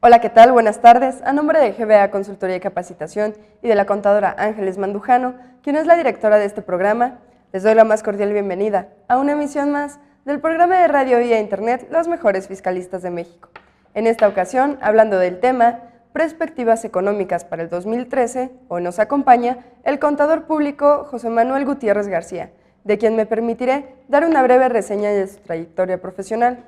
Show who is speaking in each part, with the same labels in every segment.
Speaker 1: Hola, ¿qué tal? Buenas tardes. A nombre de GBA Consultoría y Capacitación y de la contadora Ángeles Mandujano, quien es la directora de este programa, les doy la más cordial bienvenida a una emisión más del programa de radio vía internet Los Mejores Fiscalistas de México. En esta ocasión, hablando del tema Perspectivas Económicas para el 2013, hoy nos acompaña el contador público José Manuel Gutiérrez García, de quien me permitiré dar una breve reseña de su trayectoria profesional.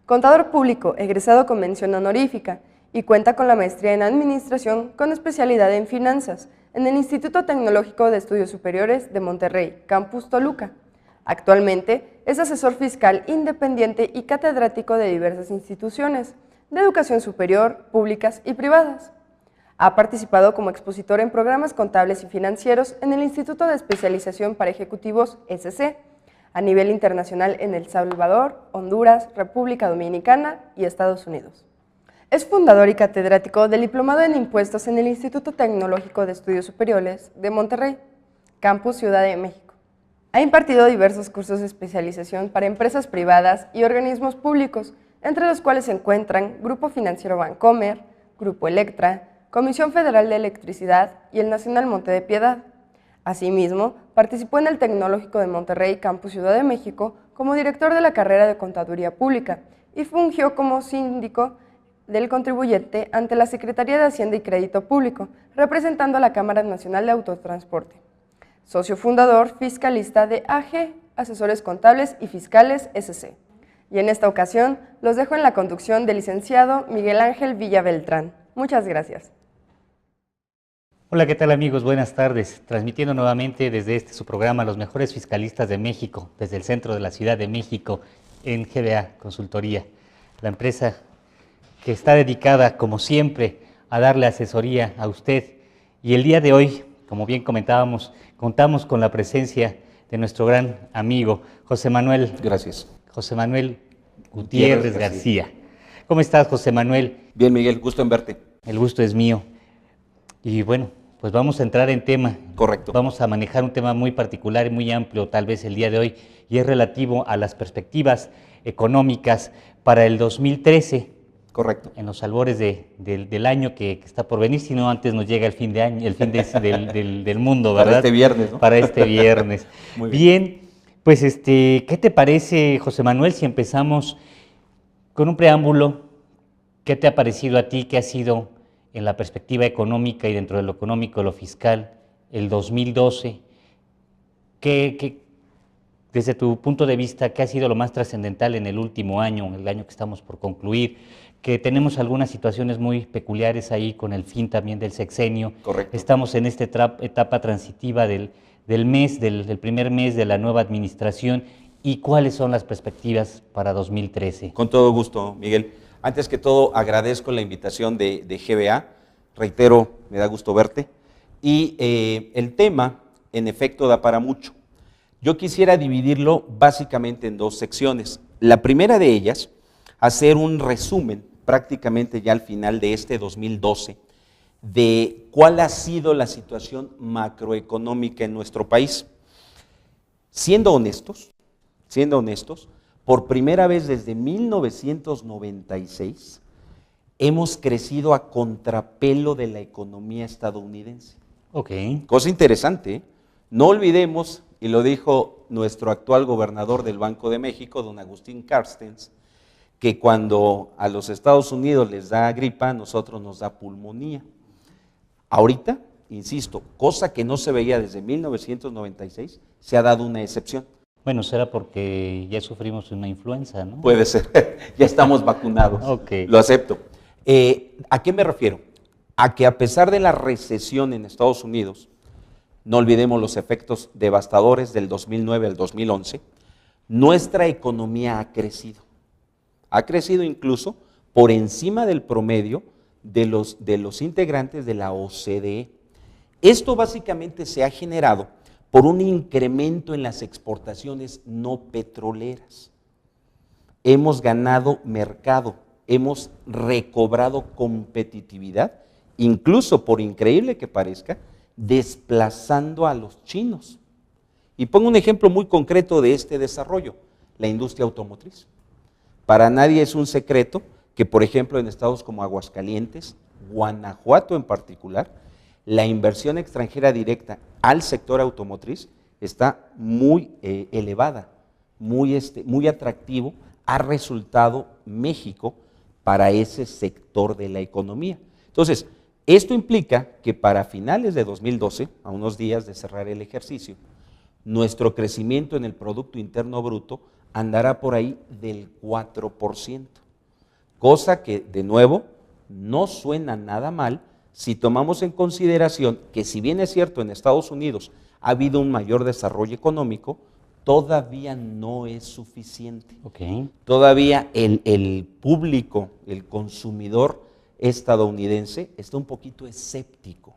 Speaker 1: Contador público, egresado con mención honorífica y cuenta con la maestría en Administración con especialidad en Finanzas en el Instituto Tecnológico de Estudios Superiores de Monterrey, Campus Toluca. Actualmente es asesor fiscal independiente y catedrático de diversas instituciones de educación superior, públicas y privadas. Ha participado como expositor en programas contables y financieros en el Instituto de Especialización para Ejecutivos SC, a nivel internacional en El Salvador, Honduras, República Dominicana y Estados Unidos. Es fundador y catedrático del Diplomado en Impuestos en el Instituto Tecnológico de Estudios Superiores de Monterrey, Campus Ciudad de México. Ha impartido diversos cursos de especialización para empresas privadas y organismos públicos, entre los cuales se encuentran Grupo Financiero Bancomer, Grupo Electra, Comisión Federal de Electricidad y el Nacional Monte de Piedad. Asimismo, participó en el Tecnológico de Monterrey, Campus Ciudad de México, como director de la carrera de Contaduría Pública y fungió como síndico del contribuyente ante la Secretaría de Hacienda y Crédito Público, representando a la Cámara Nacional de Autotransporte. Socio fundador fiscalista de AG, Asesores Contables y Fiscales SC. Y en esta ocasión los dejo en la conducción del licenciado Miguel Ángel Villa Beltrán. Muchas gracias.
Speaker 2: Hola, ¿qué tal amigos? Buenas tardes. Transmitiendo nuevamente desde su programa Los Mejores Fiscalistas de México, desde el centro de la Ciudad de México, en GBA Consultoría, la empresa que está dedicada, como siempre, a darle asesoría a usted. Y el día de hoy, como bien comentábamos, contamos con la presencia de nuestro gran amigo, José Manuel.
Speaker 3: Gracias.
Speaker 2: José Manuel Gutiérrez García. ¿Cómo estás, José Manuel?
Speaker 3: Bien, Miguel, gusto en verte.
Speaker 2: El gusto es mío. Y bueno, pues vamos a entrar en tema.
Speaker 3: Correcto.
Speaker 2: Vamos a manejar un tema muy particular y muy amplio tal vez el día de hoy, y es relativo a las perspectivas económicas para el 2013.
Speaker 3: Correcto.
Speaker 2: En los albores del año que está por venir, si no antes nos llega el fin de año, del mundo, ¿verdad?
Speaker 3: Para este viernes, ¿no?
Speaker 2: Para este viernes.
Speaker 3: Muy bien.
Speaker 2: Bien, pues ¿qué te parece, José Manuel, si empezamos con un preámbulo? ¿Qué te ha parecido a ti? ¿Qué ha sido en la perspectiva económica y dentro de lo económico, lo fiscal, el 2012? Desde tu punto de vista, ¿qué ha sido lo más trascendental en el último año, el año que estamos por concluir? Que tenemos algunas situaciones muy peculiares ahí con el fin también del sexenio.
Speaker 3: Correcto.
Speaker 2: Estamos en esta etapa transitiva del primer mes de la nueva administración. ¿Y cuáles son las perspectivas para 2013?
Speaker 3: Con todo gusto, Miguel. Antes que todo, agradezco la invitación de GBA. Reitero, me da gusto verte. Y el tema, en efecto, da para mucho. Yo quisiera dividirlo básicamente en dos secciones. La primera de ellas, hacer un resumen, prácticamente ya al final de este 2012, de cuál ha sido la situación macroeconómica en nuestro país. Siendo honestos, por primera vez desde 1996, hemos crecido a contrapelo de la economía estadounidense.
Speaker 2: Ok.
Speaker 3: Cosa interesante, ¿eh? No olvidemos, y lo dijo nuestro actual gobernador del Banco de México, don Agustín Carstens, que cuando a los Estados Unidos les da gripa, a nosotros nos da pulmonía. Ahorita, insisto, cosa que no se veía desde 1996, se ha dado una excepción.
Speaker 2: Bueno, será porque ya sufrimos una influenza, ¿no?
Speaker 3: Puede ser, ya estamos vacunados,
Speaker 2: Okay.
Speaker 3: Lo acepto. ¿A qué me refiero? A que a pesar de la recesión en Estados Unidos, no olvidemos los efectos devastadores del 2009 al 2011, nuestra economía ha crecido. Ha crecido incluso por encima del promedio de los integrantes de la OCDE. Esto básicamente se ha generado por un incremento en las exportaciones no petroleras. Hemos ganado mercado, hemos recobrado competitividad, incluso por increíble que parezca, desplazando a los chinos. Y pongo un ejemplo muy concreto de este desarrollo, la industria automotriz. Para nadie es un secreto que, por ejemplo, en estados como Aguascalientes, Guanajuato en particular, la inversión extranjera directa al sector automotriz está muy elevada, muy atractivo, ha resultado México para ese sector de la economía. Entonces, esto implica que para finales de 2012, a unos días de cerrar el ejercicio, nuestro crecimiento en el Producto Interno Bruto andará por ahí del 4%, cosa que, de nuevo, no suena nada mal si tomamos en consideración que, si bien es cierto, en Estados Unidos ha habido un mayor desarrollo económico, todavía no es suficiente.
Speaker 2: Okay.
Speaker 3: Todavía el público, el consumidor estadounidense está un poquito escéptico,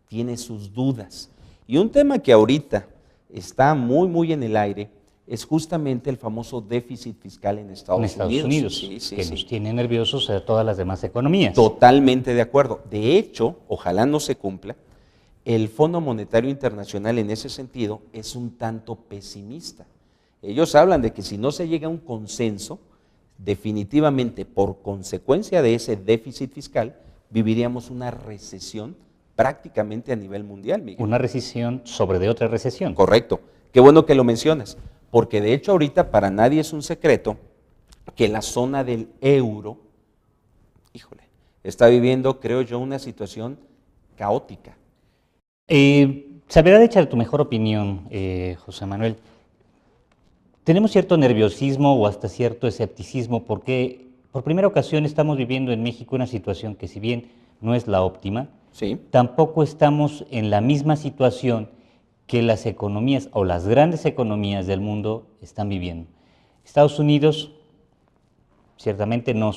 Speaker 3: tiene sus dudas. Y un tema que ahorita está muy en el aire es justamente el famoso déficit fiscal en Estados Unidos.
Speaker 2: Sí, que nos tiene nerviosos a todas las demás economías.
Speaker 3: Totalmente de acuerdo. De hecho, ojalá no se cumpla, el Fondo Monetario Internacional en ese sentido es un tanto pesimista. Ellos hablan de que si no se llega a un consenso, definitivamente por consecuencia de ese déficit fiscal, viviríamos una recesión prácticamente a nivel mundial, Miguel.
Speaker 2: Una recesión sobre de otra recesión.
Speaker 3: Correcto. Qué bueno que lo mencionas, porque de hecho ahorita para nadie es un secreto que la zona del euro, está viviendo, creo yo, una situación caótica.
Speaker 2: Saber de echar tu mejor opinión, José Manuel. Tenemos cierto nerviosismo o hasta cierto escepticismo porque por primera ocasión estamos viviendo en México una situación que, si bien no es la óptima,
Speaker 3: sí,
Speaker 2: tampoco estamos en la misma situación que las economías o las grandes economías del mundo están viviendo. Estados Unidos ciertamente no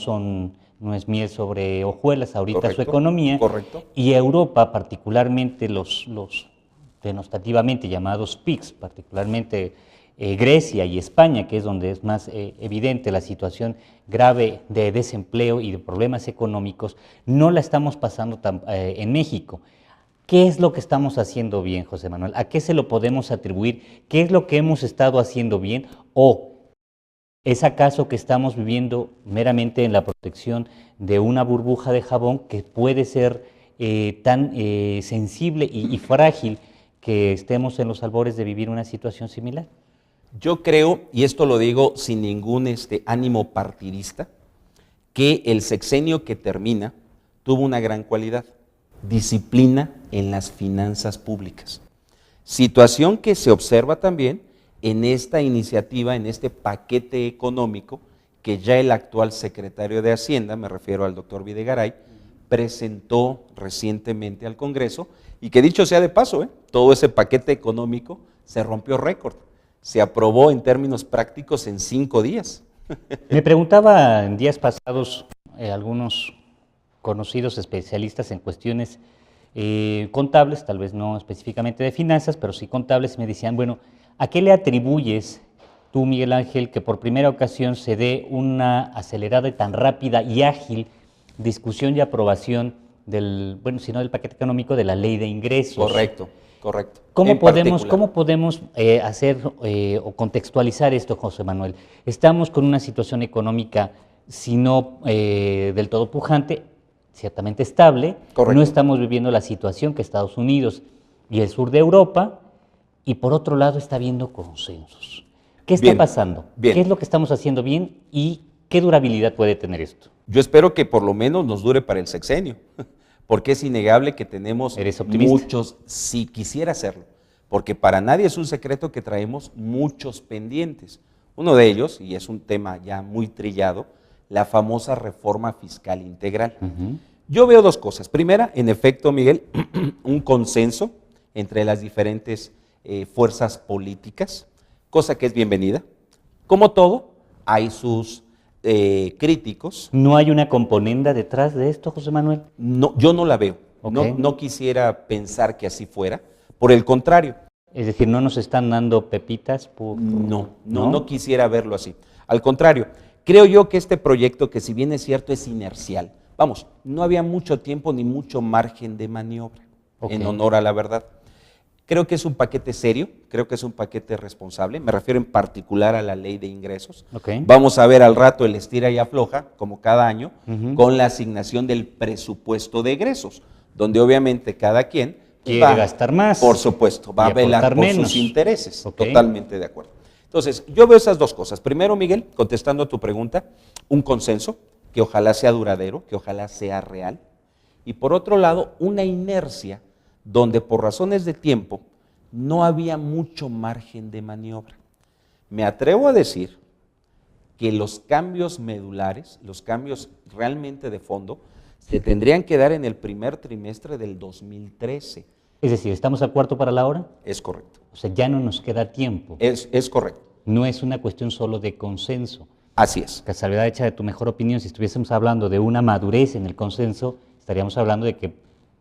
Speaker 2: es miel sobre hojuelas ahorita. Correcto, su economía.
Speaker 3: Correcto.
Speaker 2: Y Europa, particularmente los denostativamente llamados PIGS, particularmente Grecia y España, que es donde es más evidente la situación grave de desempleo y de problemas económicos, no la estamos pasando en México. ¿Qué es lo que estamos haciendo bien, José Manuel? ¿A qué se lo podemos atribuir? ¿Qué es lo que hemos estado haciendo bien? ¿O es acaso que estamos viviendo meramente en la protección de una burbuja de jabón que puede ser tan sensible y frágil que estemos en los albores de vivir una situación similar?
Speaker 3: Yo creo, y esto lo digo sin ningún ánimo partidista, que el sexenio que termina tuvo una gran cualidad: disciplina en las finanzas públicas. Situación que se observa también en esta iniciativa, en este paquete económico que ya el actual secretario de Hacienda, me refiero al doctor Videgaray, presentó recientemente al Congreso, y que, dicho sea de paso, todo ese paquete económico se rompió récord. Se aprobó en términos prácticos en 5 días.
Speaker 2: Me preguntaba en días pasados algunos conocidos especialistas en cuestiones contables, tal vez no específicamente de finanzas, pero sí contables, me decían, bueno, ¿a qué le atribuyes tú, Miguel Ángel, que por primera ocasión se dé una acelerada y tan rápida y ágil discusión y aprobación del, bueno, si no del paquete económico, de la ley de ingresos?
Speaker 3: Correcto. Correcto.
Speaker 2: ¿Cómo podemos hacer o contextualizar esto, José Manuel? Estamos con una situación económica, si no del todo pujante, ciertamente estable.
Speaker 3: Correcto.
Speaker 2: No estamos viviendo la situación que Estados Unidos y el sur de Europa, y por otro lado está habiendo consensos. ¿Qué está pasando?
Speaker 3: Bien.
Speaker 2: ¿Qué es lo que estamos haciendo bien y qué durabilidad puede tener esto?
Speaker 3: Yo espero que por lo menos nos dure para el sexenio. Porque es innegable que tenemos muchos, si quisiera hacerlo, porque para nadie es un secreto que traemos muchos pendientes. Uno de ellos, y es un tema ya muy trillado, la famosa reforma fiscal integral. Yo veo 2 cosas. Primera, en efecto, Miguel, un consenso entre las diferentes fuerzas políticas, cosa que es bienvenida. Como todo, hay sus críticos.
Speaker 2: ¿No hay una componenda detrás de esto, José Manuel?
Speaker 3: No, yo no la veo.
Speaker 2: Okay.
Speaker 3: No quisiera pensar que así fuera. Por el contrario.
Speaker 2: Es decir, ¿no nos están dando pepitas?
Speaker 3: No quisiera verlo así. Al contrario, creo yo que este proyecto, que si bien es cierto es inercial, no había mucho tiempo ni mucho margen de maniobra, en honor a la verdad. Creo que es un paquete serio, creo que es un paquete responsable, me refiero en particular a la ley de ingresos.
Speaker 2: Okay.
Speaker 3: Vamos a ver al rato el estira y afloja, como cada año,
Speaker 2: Ujú.
Speaker 3: con la asignación del presupuesto de egresos, donde obviamente cada quien
Speaker 2: Quiere gastar más.
Speaker 3: Por supuesto, va
Speaker 2: y
Speaker 3: a velar
Speaker 2: aportar
Speaker 3: por
Speaker 2: menos.
Speaker 3: sus intereses,
Speaker 2: Ok.
Speaker 3: totalmente de acuerdo. Entonces, yo veo esas dos cosas. Primero, Miguel, contestando a tu pregunta, un consenso que ojalá sea duradero, que ojalá sea real. Y por otro lado, una inercia donde por razones de tiempo no había mucho margen de maniobra. Me atrevo a decir que los cambios medulares, los cambios realmente de fondo, se tendrían que dar en el primer trimestre del 2013.
Speaker 2: Es decir, ¿estamos a cuarto para la hora?
Speaker 3: Es correcto.
Speaker 2: O sea, ya no nos queda tiempo.
Speaker 3: Es correcto.
Speaker 2: No es una cuestión solo de consenso.
Speaker 3: Así es.
Speaker 2: Casualidad hecha de tu mejor opinión, si estuviésemos hablando de una madurez en el consenso, estaríamos hablando de que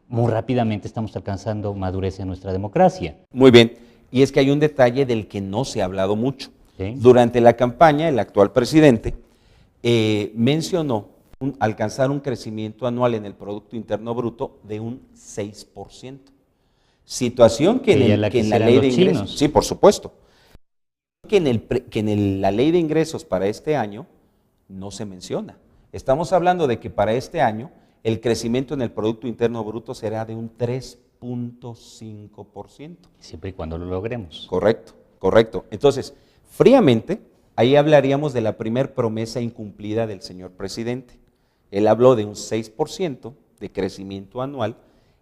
Speaker 2: muy rápidamente estamos alcanzando madurez en nuestra democracia.
Speaker 3: Muy bien. Y es que hay un detalle del que no se ha hablado mucho.
Speaker 2: ¿Sí?
Speaker 3: Durante la campaña, el actual presidente mencionó alcanzar un crecimiento anual en el Producto Interno Bruto de un 6%. Situación que en la ley de ingresos,
Speaker 2: chinos.
Speaker 3: sí, por supuesto, que en la ley de ingresos para este año no se menciona. Estamos hablando de que para este año el crecimiento en el Producto Interno Bruto será de un 3.5%.
Speaker 2: Siempre y cuando lo logremos.
Speaker 3: Correcto, correcto. Entonces, fríamente, ahí hablaríamos de la primer promesa incumplida del señor presidente. Él habló de un 6% de crecimiento anual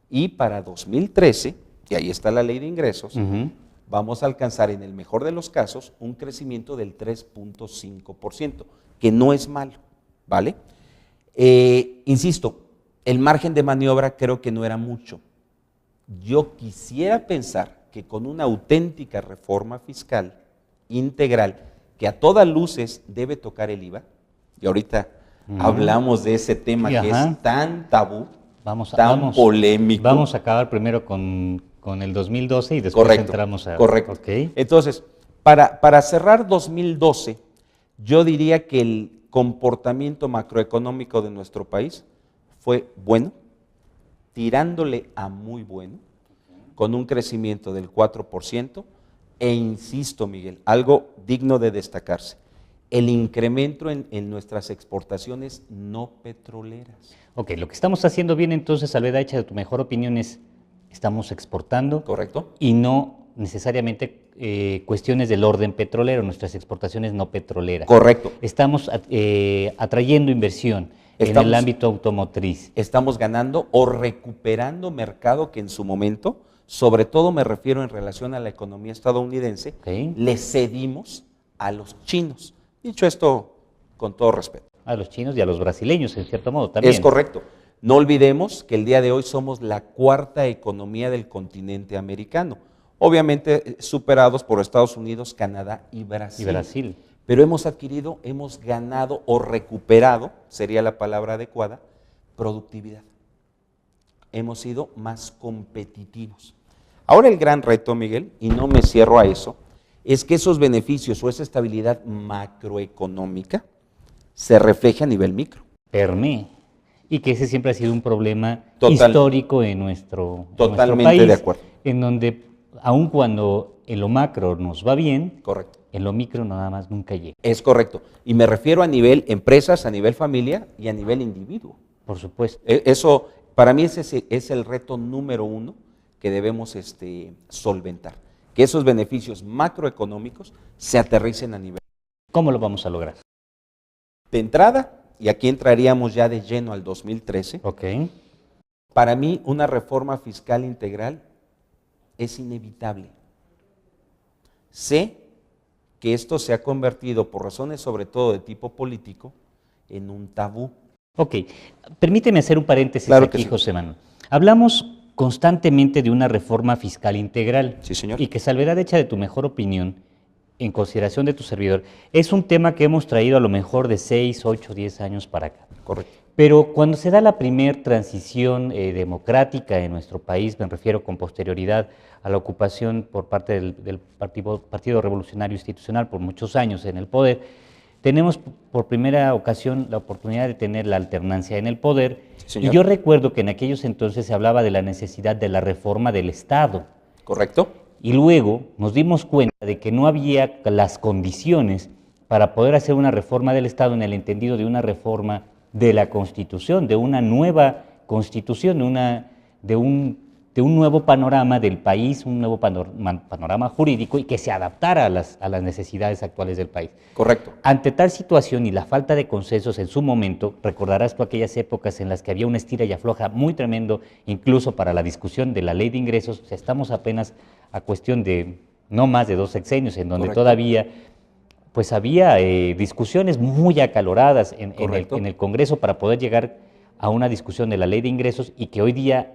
Speaker 3: y para 2013, y ahí está la ley de ingresos,
Speaker 2: Ujú.
Speaker 3: vamos a alcanzar en el mejor de los casos un crecimiento del 3.5%, que no es malo, ¿vale? Insisto, el margen de maniobra creo que no era mucho. Yo quisiera pensar que con una auténtica reforma fiscal integral, que a todas luces debe tocar el IVA, y ahorita hablamos de ese tema
Speaker 2: Sí,
Speaker 3: que
Speaker 2: ajá.
Speaker 3: es tan tabú,
Speaker 2: Vamos
Speaker 3: polémico.
Speaker 2: Vamos a acabar primero con el 2012 y después
Speaker 3: Correcto,
Speaker 2: entramos a...
Speaker 3: correcto.
Speaker 2: Ok.
Speaker 3: Entonces, para cerrar 2012, yo diría que el comportamiento macroeconómico de nuestro país fue bueno, tirándole a muy bueno, con un crecimiento del 4%, e insisto, Miguel, algo digno de destacarse, el incremento en nuestras exportaciones no petroleras.
Speaker 2: Ok, lo que estamos haciendo bien entonces, Salveda, hecha de tu mejor opinión, es estamos exportando
Speaker 3: ¿Correcto?
Speaker 2: y no necesariamente cuestiones del orden petrolero, nuestras exportaciones no petroleras.
Speaker 3: Correcto.
Speaker 2: Estamos atrayendo inversión en
Speaker 3: Estamos-
Speaker 2: el ámbito automotriz.
Speaker 3: Estamos ganando o recuperando mercado que en su momento, sobre todo me refiero en relación a la economía estadounidense,
Speaker 2: Ok.
Speaker 3: le cedimos a los chinos. Dicho esto con todo respeto.
Speaker 2: A los chinos y a los brasileños, en cierto modo, también.
Speaker 3: Es correcto. No olvidemos que el día de hoy somos la cuarta economía del continente americano, obviamente superados por Estados Unidos, Canadá y Brasil.
Speaker 2: Y Brasil.
Speaker 3: Pero hemos adquirido, hemos ganado o recuperado, sería la palabra adecuada, productividad. Hemos sido más competitivos. Ahora el gran reto, Miguel, y no me cierro a eso, es que esos beneficios o esa estabilidad macroeconómica se refleje a nivel micro.
Speaker 2: Permee. Y que ese siempre ha sido un problema
Speaker 3: Total.
Speaker 2: histórico en nuestro
Speaker 3: Totalmente
Speaker 2: país,
Speaker 3: de acuerdo.
Speaker 2: en donde aun cuando en lo macro nos va bien,
Speaker 3: Correcto.
Speaker 2: en lo micro nada más nunca llega.
Speaker 3: Es correcto. Y me refiero a nivel empresas, a nivel familia y a nivel individuo.
Speaker 2: Por supuesto.
Speaker 3: Eso, para mí, ese es el reto número uno que debemos solventar. Que esos beneficios macroeconómicos se aterricen a nivel.
Speaker 2: ¿Cómo lo vamos a lograr?
Speaker 3: De entrada, y aquí entraríamos ya de lleno al 2013,
Speaker 2: Ok.
Speaker 3: para mí una reforma fiscal integral es inevitable. Sé que esto se ha convertido, por razones sobre todo de tipo político, en un tabú.
Speaker 2: Ok. Permíteme hacer un paréntesis
Speaker 3: Claro que
Speaker 2: aquí,
Speaker 3: sí.
Speaker 2: José Manuel. Hablamos constantemente de una reforma fiscal integral.
Speaker 3: Sí, señor.
Speaker 2: Y que salvedad hecha de tu mejor opinión, en consideración de tu servidor, es un tema que hemos traído a lo mejor de 6, 8, 10 años para acá.
Speaker 3: Correcto.
Speaker 2: Pero cuando se da la primer transición democrática en nuestro país, me refiero con posterioridad a la ocupación por parte del Partido Revolucionario Institucional por muchos años en el poder, tenemos por primera ocasión la oportunidad de tener la alternancia en el poder.
Speaker 3: Sí,
Speaker 2: Y
Speaker 3: señor.
Speaker 2: yo recuerdo que en aquellos entonces se hablaba de la necesidad de la reforma del Estado.
Speaker 3: ¿Correcto?
Speaker 2: Y luego nos dimos cuenta de que no había las condiciones para poder hacer una reforma del Estado en el entendido de una reforma de la Constitución, de una nueva Constitución, de un nuevo panorama del país, un nuevo panorama jurídico y que se adaptara a las necesidades actuales del país.
Speaker 3: Correcto.
Speaker 2: Ante tal situación y la falta de consensos en su momento, recordarás tú aquellas épocas en las que había una estira y afloja muy tremendo, incluso para la discusión de la ley de ingresos. O sea, estamos apenas a cuestión de no más de 2 sexenios, en donde
Speaker 3: Correcto.
Speaker 2: todavía pues había discusiones muy acaloradas en el Congreso para poder llegar a una discusión de la ley de ingresos y que hoy día,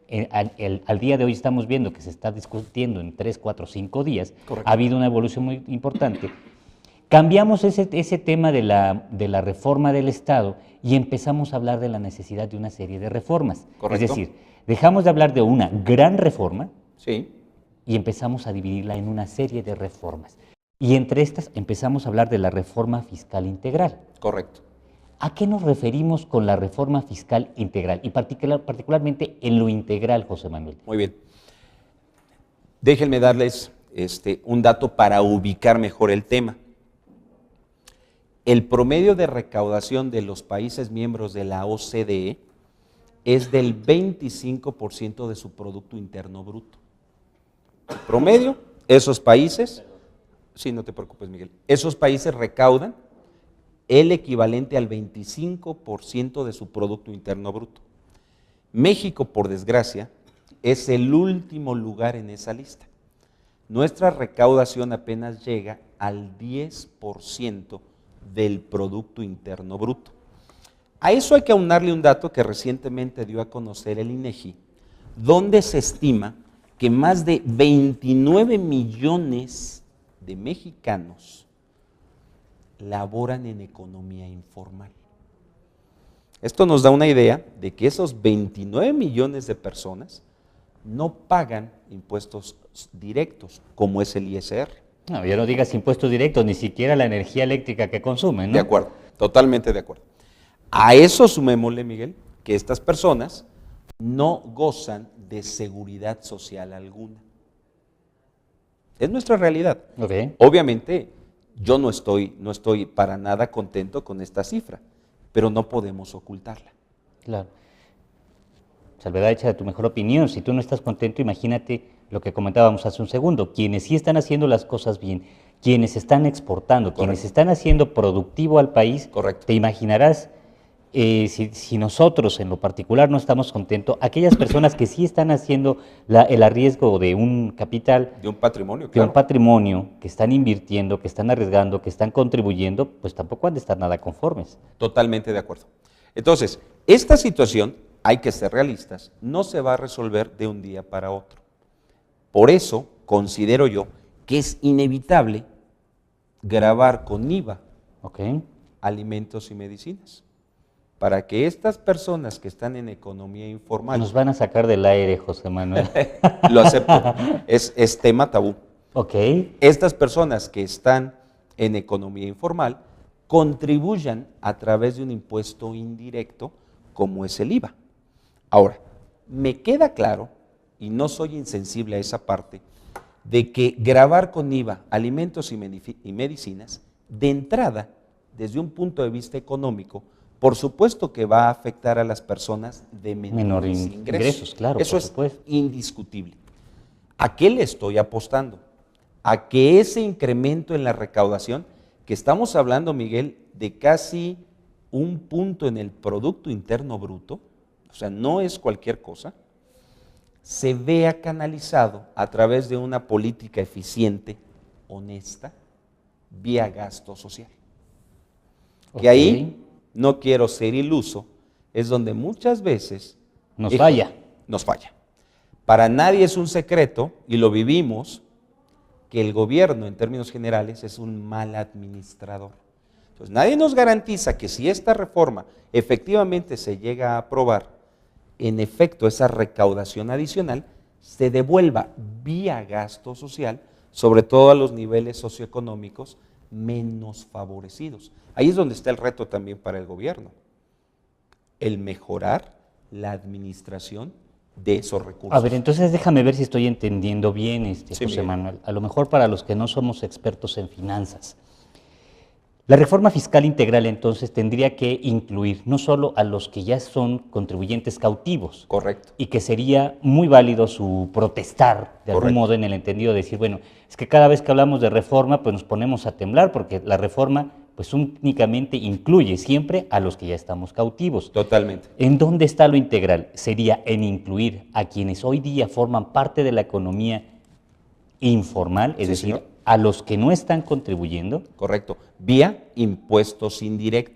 Speaker 2: al día de hoy estamos viendo que se está discutiendo en 3, 4, 5 días.
Speaker 3: Correcto.
Speaker 2: Ha habido una evolución muy importante. Cambiamos ese tema de la reforma del Estado y empezamos a hablar de la necesidad de una serie de reformas.
Speaker 3: Correcto.
Speaker 2: Es decir, dejamos de hablar de una gran reforma
Speaker 3: Sí.
Speaker 2: y empezamos a dividirla en una serie de reformas. Y entre estas empezamos a hablar de la reforma fiscal integral.
Speaker 3: Correcto.
Speaker 2: ¿A qué nos referimos con la reforma fiscal integral? Y particularmente en lo integral, José Manuel.
Speaker 3: Muy bien. Déjenme darles un dato para ubicar mejor el tema. El promedio de recaudación de los países miembros de la OCDE es del 25% de su Producto Interno Bruto. El promedio, esos países, sí, no te preocupes, Miguel, esos países recaudan el equivalente al 25% de su Producto Interno Bruto. México, por desgracia, es el último lugar en esa lista. Nuestra recaudación apenas llega al 10% del Producto Interno Bruto. A eso hay que aunarle un dato que recientemente dio a conocer el INEGI, donde se estima que más de 29 millones de mexicanos laboran en economía informal. Esto nos da una idea de que esos 29 millones de personas no pagan impuestos directos, como es el ISR.
Speaker 2: No, ya no digas impuestos directos, ni siquiera la energía eléctrica que consumen, ¿no?
Speaker 3: De acuerdo, totalmente de acuerdo. A eso sumémosle, Miguel, que estas personas no gozan de seguridad social alguna. Es nuestra realidad.
Speaker 2: Okay.
Speaker 3: Obviamente, yo no estoy para nada contento con esta cifra, pero no podemos ocultarla.
Speaker 2: Claro. Salvedad hecha de tu mejor opinión. Si tú no estás contento, imagínate lo que comentábamos hace un segundo. Quienes sí están haciendo las cosas bien, quienes están exportando,
Speaker 3: Correcto.
Speaker 2: quienes están haciendo productivo al país,
Speaker 3: Correcto.
Speaker 2: te imaginarás, si nosotros en lo particular no estamos contentos, aquellas personas que sí están haciendo el arriesgo de un capital,
Speaker 3: De un patrimonio,
Speaker 2: de
Speaker 3: claro.
Speaker 2: un patrimonio, que están invirtiendo, que están arriesgando, que están contribuyendo, pues tampoco han de estar nada conformes.
Speaker 3: Totalmente de acuerdo. Entonces, esta situación, hay que ser realistas, no se va a resolver de un día para otro. Por eso considero yo que es inevitable gravar con IVA
Speaker 2: ¿Ok?
Speaker 3: alimentos y medicinas, para que estas personas que están en economía informal,
Speaker 2: Nos van a sacar del aire, José Manuel.
Speaker 3: lo acepto, es tema tabú.
Speaker 2: Ok.
Speaker 3: Estas personas que están en economía informal contribuyan a través de un impuesto indirecto como es el IVA. Ahora, me queda claro, y no soy insensible a esa parte, de que gravar con IVA alimentos y medicinas, de entrada, desde un punto de vista económico, por supuesto que va a afectar a las personas de menores ingresos.
Speaker 2: Claro,
Speaker 3: Eso
Speaker 2: por
Speaker 3: es
Speaker 2: supuesto.
Speaker 3: indiscutible. ¿A qué le estoy apostando? A que ese incremento en la recaudación, que estamos hablando, Miguel, de casi un punto en el Producto Interno Bruto, o sea, no es cualquier cosa, se vea canalizado a través de una política eficiente, honesta, vía gasto social. Que ahí, no quiero ser iluso, es donde muchas veces
Speaker 2: Nos falla.
Speaker 3: Nos falla. Para nadie es un secreto, y lo vivimos, que el gobierno, en términos generales, es un mal administrador. Entonces, nadie nos garantiza que si esta reforma efectivamente se llega a aprobar, en efecto, esa recaudación adicional se devuelva vía gasto social, sobre todo a los niveles socioeconómicos menos favorecidos. Ahí es donde está el reto también para el gobierno, el mejorar la administración de esos recursos.
Speaker 2: A ver, entonces déjame ver si estoy entendiendo bien,
Speaker 3: Sí,
Speaker 2: José
Speaker 3: Miguel.
Speaker 2: Manuel. A lo mejor para los que no somos expertos en finanzas. La reforma fiscal integral entonces tendría que incluir no solo a los que ya son contribuyentes cautivos,
Speaker 3: Correcto.
Speaker 2: y que sería muy válido su protestar de algún
Speaker 3: Correcto.
Speaker 2: modo en el entendido de decir, bueno, es que cada vez que hablamos de reforma pues nos ponemos a temblar porque la reforma pues únicamente incluye siempre a los que ya estamos cautivos.
Speaker 3: Totalmente.
Speaker 2: ¿En dónde está lo integral? Sería en incluir a quienes hoy día forman parte de la economía informal, es
Speaker 3: Sí,
Speaker 2: decir,
Speaker 3: señor.
Speaker 2: a los que no están contribuyendo
Speaker 3: Correcto. Vía impuestos indirectos.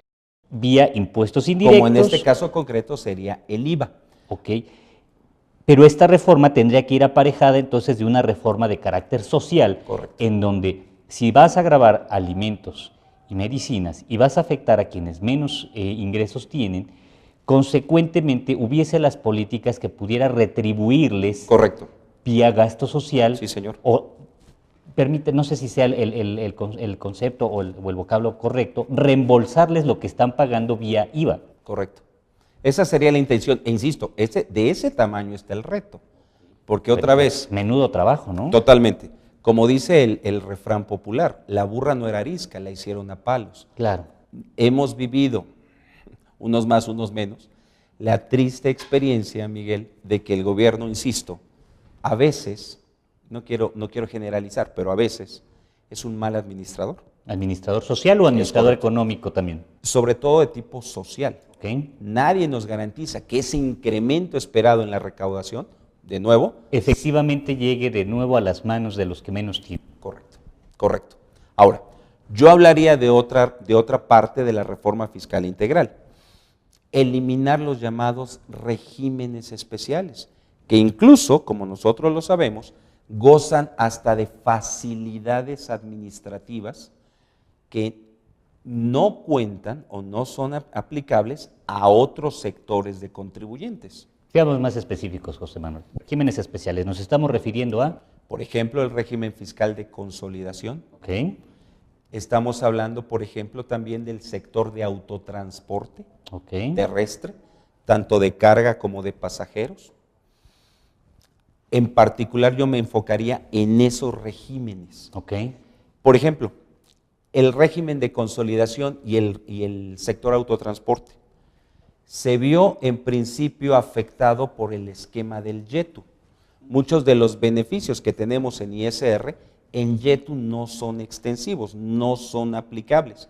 Speaker 2: vía impuestos indirectos.
Speaker 3: Como en este caso concreto sería el IVA.
Speaker 2: Ok. Pero esta reforma tendría que ir aparejada entonces de una reforma de carácter social,
Speaker 3: Correcto.
Speaker 2: en donde si vas a gravar alimentos y medicinas y vas a afectar a quienes menos ingresos tienen, consecuentemente hubiese las políticas que pudiera retribuirles
Speaker 3: Correcto.
Speaker 2: vía gasto social.
Speaker 3: Sí, señor.
Speaker 2: O permite, no sé si sea el concepto o el vocablo correcto, reembolsarles lo que están pagando vía IVA.
Speaker 3: Correcto. Esa sería la intención. E insisto, de ese tamaño está el reto. Porque otra vez,
Speaker 2: Menudo trabajo, ¿no?
Speaker 3: totalmente, como dice el refrán popular, la burra no era arisca, la hicieron a palos.
Speaker 2: Claro.
Speaker 3: Hemos vivido, unos más, unos menos, la triste experiencia, Miguel, de que el gobierno, insisto, a veces, no quiero generalizar, pero a veces es un mal administrador,
Speaker 2: ¿Administrador social o administrador
Speaker 3: correcto.
Speaker 2: económico también?
Speaker 3: sobre todo de tipo social.
Speaker 2: ¿Ok?
Speaker 3: Nadie nos garantiza que ese incremento esperado en la recaudación, de nuevo,
Speaker 2: Efectivamente llegue de nuevo a las manos de los que menos tienen.
Speaker 3: correcto, correcto. Ahora, yo hablaría de otra parte de la reforma fiscal integral. Eliminar los llamados regímenes especiales, que incluso, como nosotros lo sabemos, gozan hasta de facilidades administrativas que no cuentan o no son aplicables a otros sectores de contribuyentes.
Speaker 2: Seamos más específicos, José Manuel. Regímenes especiales. Nos estamos refiriendo a...
Speaker 3: Por ejemplo, el régimen fiscal de consolidación.
Speaker 2: ¿Ok?
Speaker 3: Estamos hablando, por ejemplo, también del sector de autotransporte
Speaker 2: ¿Ok?
Speaker 3: terrestre, tanto de carga como de pasajeros. En particular, yo me enfocaría en esos regímenes.
Speaker 2: ¿Ok?
Speaker 3: Por ejemplo, el régimen de consolidación y el sector autotransporte se vio en principio afectado por el esquema del YETU. Muchos de los beneficios que tenemos en ISR en YETU no son extensivos, no son aplicables.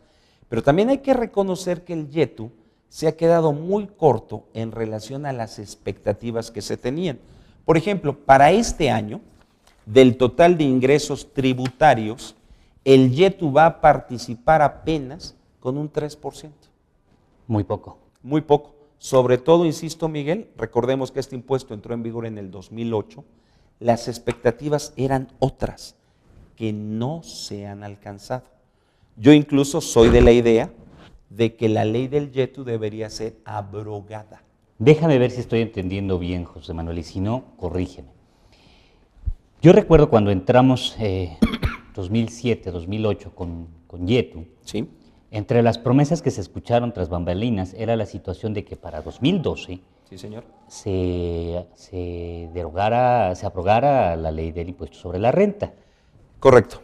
Speaker 3: Pero también hay que reconocer que el YETU se ha quedado muy corto en relación a las expectativas que se tenían. Por ejemplo, para este año, del total de ingresos tributarios, el YETU va a participar apenas con un 3%.
Speaker 2: Muy poco.
Speaker 3: Muy poco. Sobre todo, insisto, Miguel, recordemos que este impuesto entró en vigor en el 2008, las expectativas eran otras que no se han alcanzado. Yo incluso soy de la idea de que la ley del YETU debería ser abrogada.
Speaker 2: Déjame ver si estoy entendiendo bien, José Manuel, y si no, corrígeme. Yo recuerdo cuando entramos 2007, 2008 con YETU,
Speaker 3: ¿Sí?
Speaker 2: entre las promesas que se escucharon tras bambalinas era la situación de que para 2012
Speaker 3: Sí, señor.
Speaker 2: se abrogara la ley del impuesto sobre la renta.
Speaker 3: Correcto.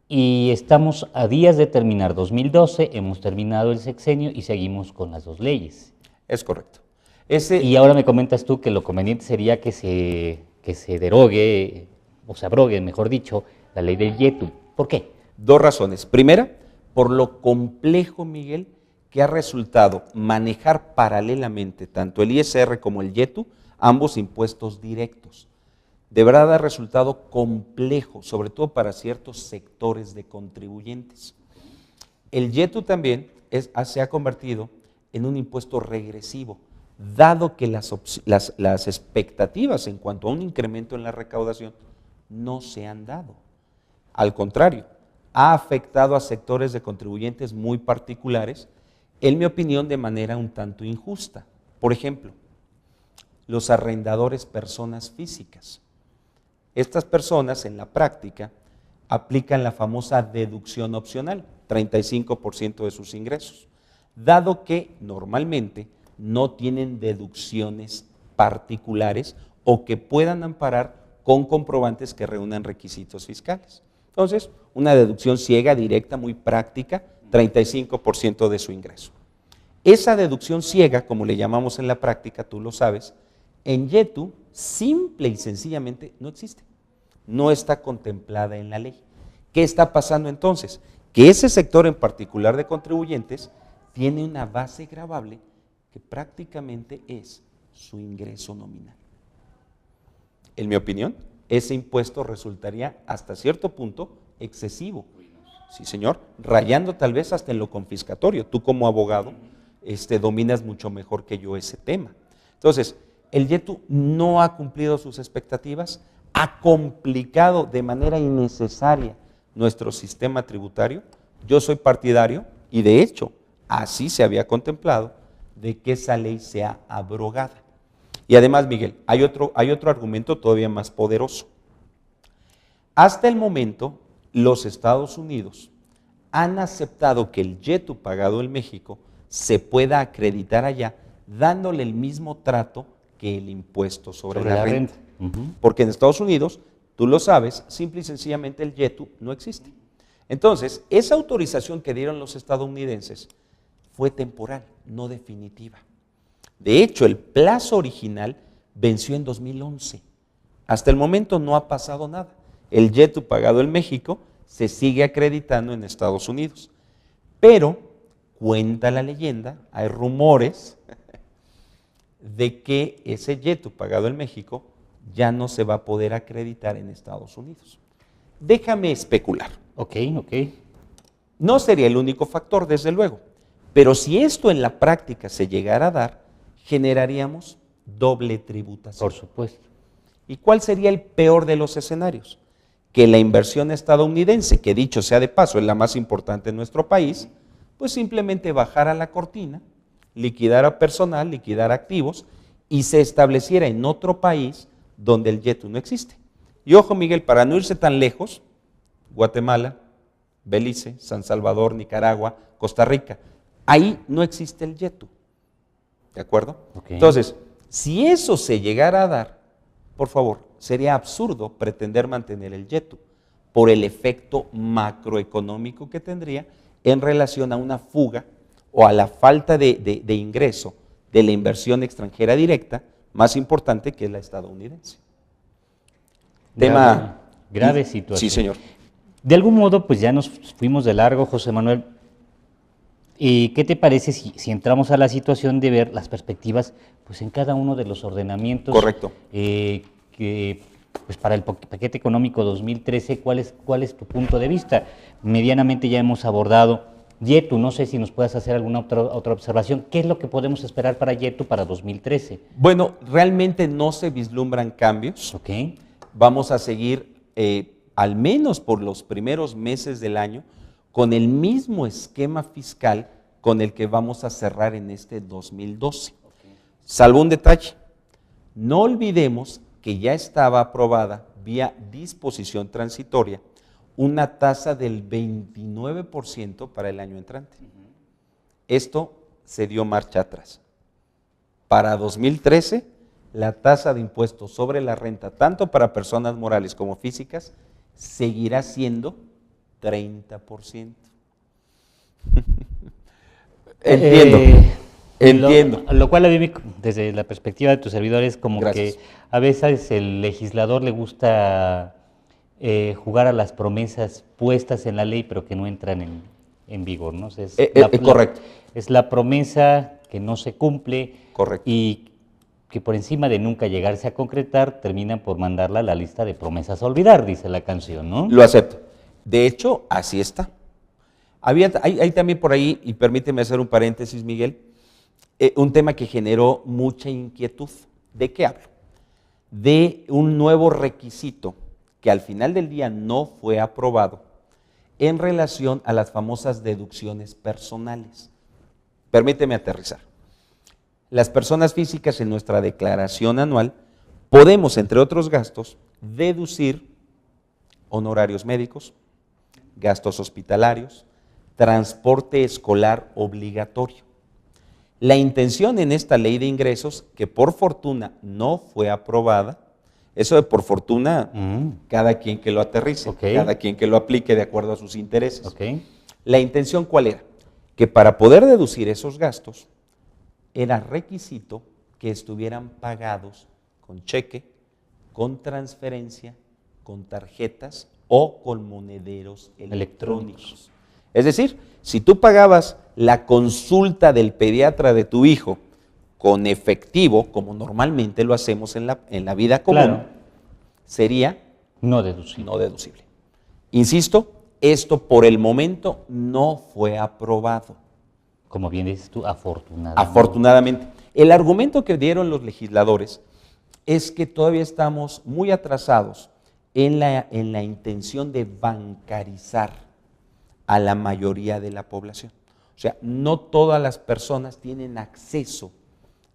Speaker 2: Y estamos a días de terminar 2012, hemos terminado el sexenio y seguimos con las dos leyes.
Speaker 3: Es correcto.
Speaker 2: Y ahora me comentas tú que lo conveniente sería que se derogue, o se abrogue, mejor dicho, la ley del YETU. ¿Por qué?
Speaker 3: Dos razones. Primera, por lo complejo, Miguel, que ha resultado manejar paralelamente tanto el ISR como el YETU, ambos impuestos directos. De verdad ha resultado complejo, sobre todo para ciertos sectores de contribuyentes. El YETU también se ha convertido en un impuesto regresivo, dado que las expectativas en cuanto a un incremento en la recaudación no se han dado. Al contrario, ha afectado a sectores de contribuyentes muy particulares, en mi opinión, de manera un tanto injusta. Por ejemplo, los arrendadores personas físicas. Estas personas, en la práctica, aplican la famosa deducción opcional, 35% de sus ingresos, dado que normalmente no tienen deducciones particulares o que puedan amparar con comprobantes que reúnan requisitos fiscales. Entonces, una deducción ciega, directa, muy práctica, 35% de su ingreso. Esa deducción ciega, como le llamamos en la práctica, tú lo sabes, en YETU simple y sencillamente no existe. No está contemplada en la ley. ¿Qué está pasando entonces? Que ese sector en particular de contribuyentes tiene una base gravable que prácticamente es su ingreso nominal. En mi opinión, ese impuesto resultaría hasta cierto punto excesivo. Sí, señor, rayando tal vez hasta en lo confiscatorio. Tú como abogado dominas mucho mejor que yo ese tema. Entonces, el YETU no ha cumplido sus expectativas, ha complicado de manera innecesaria nuestro sistema tributario. Yo soy partidario, y de hecho, así se había contemplado, de que esa ley sea abrogada. Y además, Miguel, hay otro argumento todavía más poderoso. Hasta el momento, los Estados Unidos han aceptado que el YETU pagado en México se pueda acreditar allá, dándole el mismo trato que el impuesto sobre la renta. Porque en Estados Unidos, tú lo sabes, simple y sencillamente el YETU no existe. Entonces, esa autorización que dieron los estadounidenses fue temporal, no definitiva. De hecho, el plazo original venció en 2011. Hasta el momento no ha pasado nada. El YETU pagado en México se sigue acreditando en Estados Unidos. Pero, cuenta la leyenda, hay rumores de que ese YETU pagado en México ya no se va a poder acreditar en Estados Unidos. Déjame especular.
Speaker 2: Ok.
Speaker 3: No sería el único factor, desde luego, pero si esto en la práctica se llegara a dar, generaríamos doble tributación.
Speaker 2: Por supuesto.
Speaker 3: ¿Y cuál sería el peor de los escenarios? Que la inversión estadounidense, que dicho sea de paso es la más importante en nuestro país, pues simplemente bajara la cortina, liquidara personal, liquidara activos y se estableciera en otro país donde el YETU no existe. Y ojo, Miguel, para no irse tan lejos, Guatemala, Belice, San Salvador, Nicaragua, Costa Rica, ahí no existe el YETU. ¿De acuerdo?
Speaker 2: Okay.
Speaker 3: Entonces, si eso se llegara a dar, por favor, sería absurdo pretender mantener el YETU por el efecto macroeconómico que tendría en relación a una fuga o a la falta de ingreso de la inversión extranjera directa más importante que es la estadounidense.
Speaker 2: Grave situación.
Speaker 3: Sí, señor.
Speaker 2: De algún modo, pues ya nos fuimos de largo, José Manuel. ¿Y qué te parece si entramos a la situación de ver las perspectivas pues, en cada uno de los ordenamientos?
Speaker 3: Correcto.
Speaker 2: Pues para el paquete económico 2013, ¿cuál es tu punto de vista? Medianamente ya hemos abordado YETU, no sé si nos puedas hacer alguna otra observación. ¿Qué es lo que podemos esperar para YETU para 2013?
Speaker 3: Bueno, realmente no se vislumbran cambios.
Speaker 2: Okay.
Speaker 3: Vamos a seguir, al menos por los primeros meses del año, con el mismo esquema fiscal con el que vamos a cerrar en este 2012. Okay. Salvo un detalle, no olvidemos que ya estaba aprobada vía disposición transitoria una tasa del 29% para el año entrante. Esto se dio marcha atrás. Para 2013, la tasa de impuestos sobre la renta, tanto para personas morales como físicas, seguirá siendo 30%. Entiendo.
Speaker 2: Lo cual a mí, desde la perspectiva de tus servidores, como
Speaker 3: Gracias.
Speaker 2: que a veces el legislador le gusta jugar a las promesas puestas en la ley, pero que no entran en vigor, ¿no?
Speaker 3: Correcto.
Speaker 2: Es la promesa que no se cumple.
Speaker 3: Correcto.
Speaker 2: Y que por encima de nunca llegarse a concretar, terminan por mandarla a la lista de promesas a olvidar, dice la canción, ¿no?
Speaker 3: Lo acepto. De hecho, así está. Hay también por ahí, y permíteme hacer un paréntesis, Miguel, un tema que generó mucha inquietud. ¿De qué hablo? De un nuevo requisito que al final del día no fue aprobado en relación a las famosas deducciones personales. Permíteme aterrizar. Las personas físicas en nuestra declaración anual podemos, entre otros gastos, deducir honorarios médicos, gastos hospitalarios, transporte escolar obligatorio. La intención en esta ley de ingresos, que por fortuna no fue aprobada, eso de por fortuna, cada quien que lo aterrice, cada quien que lo aplique de acuerdo a sus intereses. La intención, ¿cuál era? Que para poder deducir esos gastos, era requisito que estuvieran pagados con cheque, con transferencia, con tarjetas o con monederos electrónicos. Es decir, si tú pagabas la consulta del pediatra de tu hijo con efectivo, como normalmente lo hacemos en la vida común, sería
Speaker 2: no deducible.
Speaker 3: No deducible. Insisto, esto por el momento no fue aprobado.
Speaker 2: Como bien dices tú, afortunadamente.
Speaker 3: Afortunadamente. El argumento que dieron los legisladores es que todavía estamos muy atrasados en la intención de bancarizar a la mayoría de la población. O sea, no todas las personas tienen acceso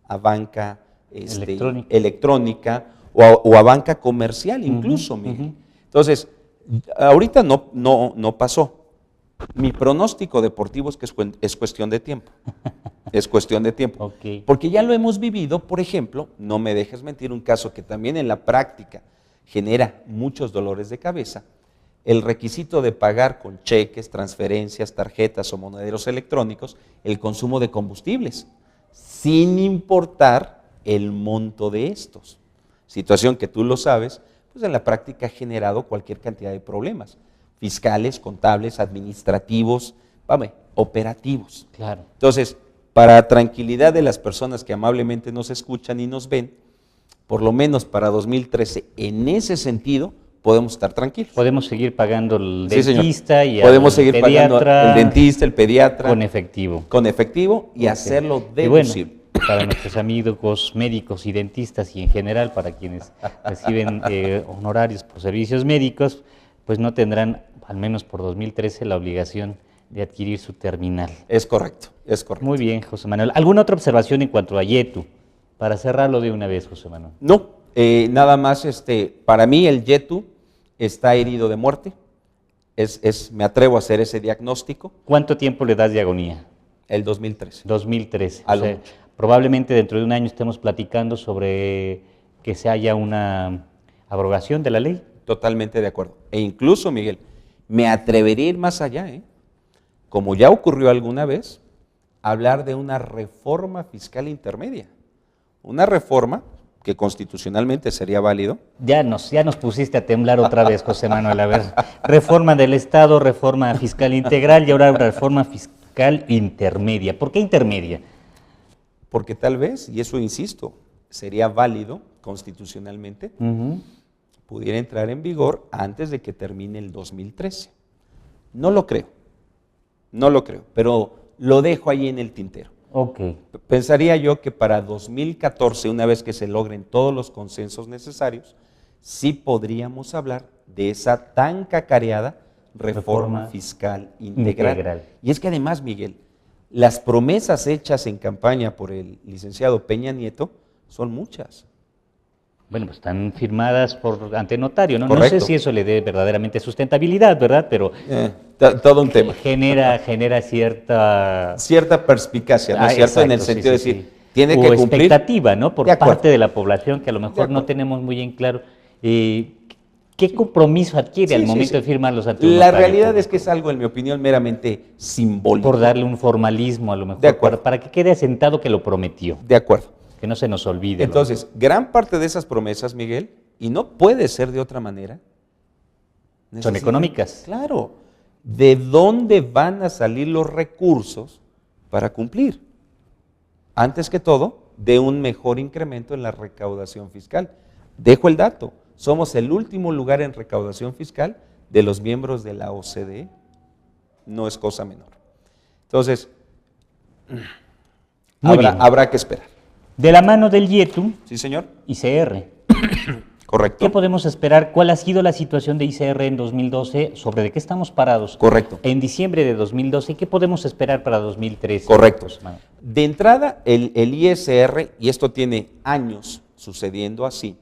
Speaker 3: a banca electrónica o a banca comercial incluso, Miguel. Entonces, ahorita no pasó. Mi pronóstico deportivo es que es cuestión de tiempo. Es cuestión de tiempo. Porque ya lo hemos vivido, por ejemplo, no me dejes mentir, un caso que también en la práctica genera muchos dolores de cabeza, el requisito de pagar con cheques, transferencias, tarjetas o monederos electrónicos el consumo de combustibles, sin importar el monto de estos. Situación que tú lo sabes, pues en la práctica ha generado cualquier cantidad de problemas, fiscales, contables, administrativos, operativos.
Speaker 2: Claro.
Speaker 3: Entonces, para tranquilidad de las personas que amablemente nos escuchan y nos ven, por lo menos para 2013, en ese sentido, podemos estar tranquilos.
Speaker 2: Podemos seguir pagando el
Speaker 3: dentista y podemos seguir pagando el dentista, el pediatra.
Speaker 2: Con efectivo.
Speaker 3: Con efectivo y hacerlo deducible.
Speaker 2: Y bueno, para nuestros amigos médicos y dentistas y en general para quienes reciben honorarios por servicios médicos, pues no tendrán, al menos por 2013, la obligación de adquirir su terminal.
Speaker 3: Es correcto, es correcto.
Speaker 2: Muy bien, José Manuel. ¿Alguna otra observación en cuanto a YETU? Para cerrarlo de una vez, José Manuel.
Speaker 3: No, nada más, para mí el YETU está herido de muerte. Me atrevo a hacer ese diagnóstico.
Speaker 2: ¿Cuánto tiempo le das de agonía?
Speaker 3: El 2013.
Speaker 2: 2013. O sea, probablemente dentro de un año estemos platicando sobre que se haya una abrogación de la ley.
Speaker 3: Totalmente de acuerdo. E incluso, Miguel, me atrevería a ir más allá, como ya ocurrió alguna vez, hablar de una reforma fiscal intermedia. Una reforma que constitucionalmente sería válido.
Speaker 2: Ya nos pusiste a temblar otra vez, José Manuel. A ver, reforma del Estado, reforma fiscal integral y ahora reforma fiscal intermedia. ¿Por qué intermedia?
Speaker 3: Porque tal vez, y eso insisto, sería válido constitucionalmente, pudiera entrar en vigor antes de que termine el 2013. No lo creo, pero lo dejo ahí en el tintero. Pensaría yo que para 2014, una vez que se logren todos los consensos necesarios, sí podríamos hablar de esa tan cacareada reforma fiscal integral. Y es que además, Miguel, las promesas hechas en campaña por el licenciado Peña Nieto son muchas.
Speaker 2: Bueno, pues están firmadas ante notario, ¿no? No sé si eso le dé verdaderamente sustentabilidad, ¿verdad? Pero
Speaker 3: todo un tema.
Speaker 2: Genera
Speaker 3: cierta perspicacia, ¿no es cierto?
Speaker 2: Exacto,
Speaker 3: en el sentido de decir, tiene
Speaker 2: que cumplir. Expectativa, ¿no? Por parte de la población que a lo mejor no tenemos muy en claro. ¿Qué compromiso adquiere al momento de firmarlos ante un notario?
Speaker 3: La realidad es que es algo, en mi opinión, meramente simbólico.
Speaker 2: Por darle un formalismo a lo mejor, para que quede asentado que lo prometió.
Speaker 3: De acuerdo.
Speaker 2: Que no se nos olvide.
Speaker 3: Entonces, gran parte de esas promesas, Miguel, y no puede ser de otra manera,
Speaker 2: son económicas.
Speaker 3: Claro. ¿De dónde van a salir los recursos para cumplir? Antes que todo, de un mejor incremento en la recaudación fiscal. Dejo el dato. Somos el último lugar en recaudación fiscal de los miembros de la OCDE. No es cosa menor. Entonces, habrá que esperar.
Speaker 2: De la mano del YETU,
Speaker 3: sí, señor.
Speaker 2: ICR.
Speaker 3: Correcto.
Speaker 2: ¿Qué podemos esperar? ¿Cuál ha sido la situación de ICR en 2012? ¿Sobre de qué estamos parados?
Speaker 3: Correcto.
Speaker 2: En diciembre de 2012, ¿qué podemos esperar para 2013?
Speaker 3: Correcto. De entrada, el ISR, y esto tiene años sucediendo así,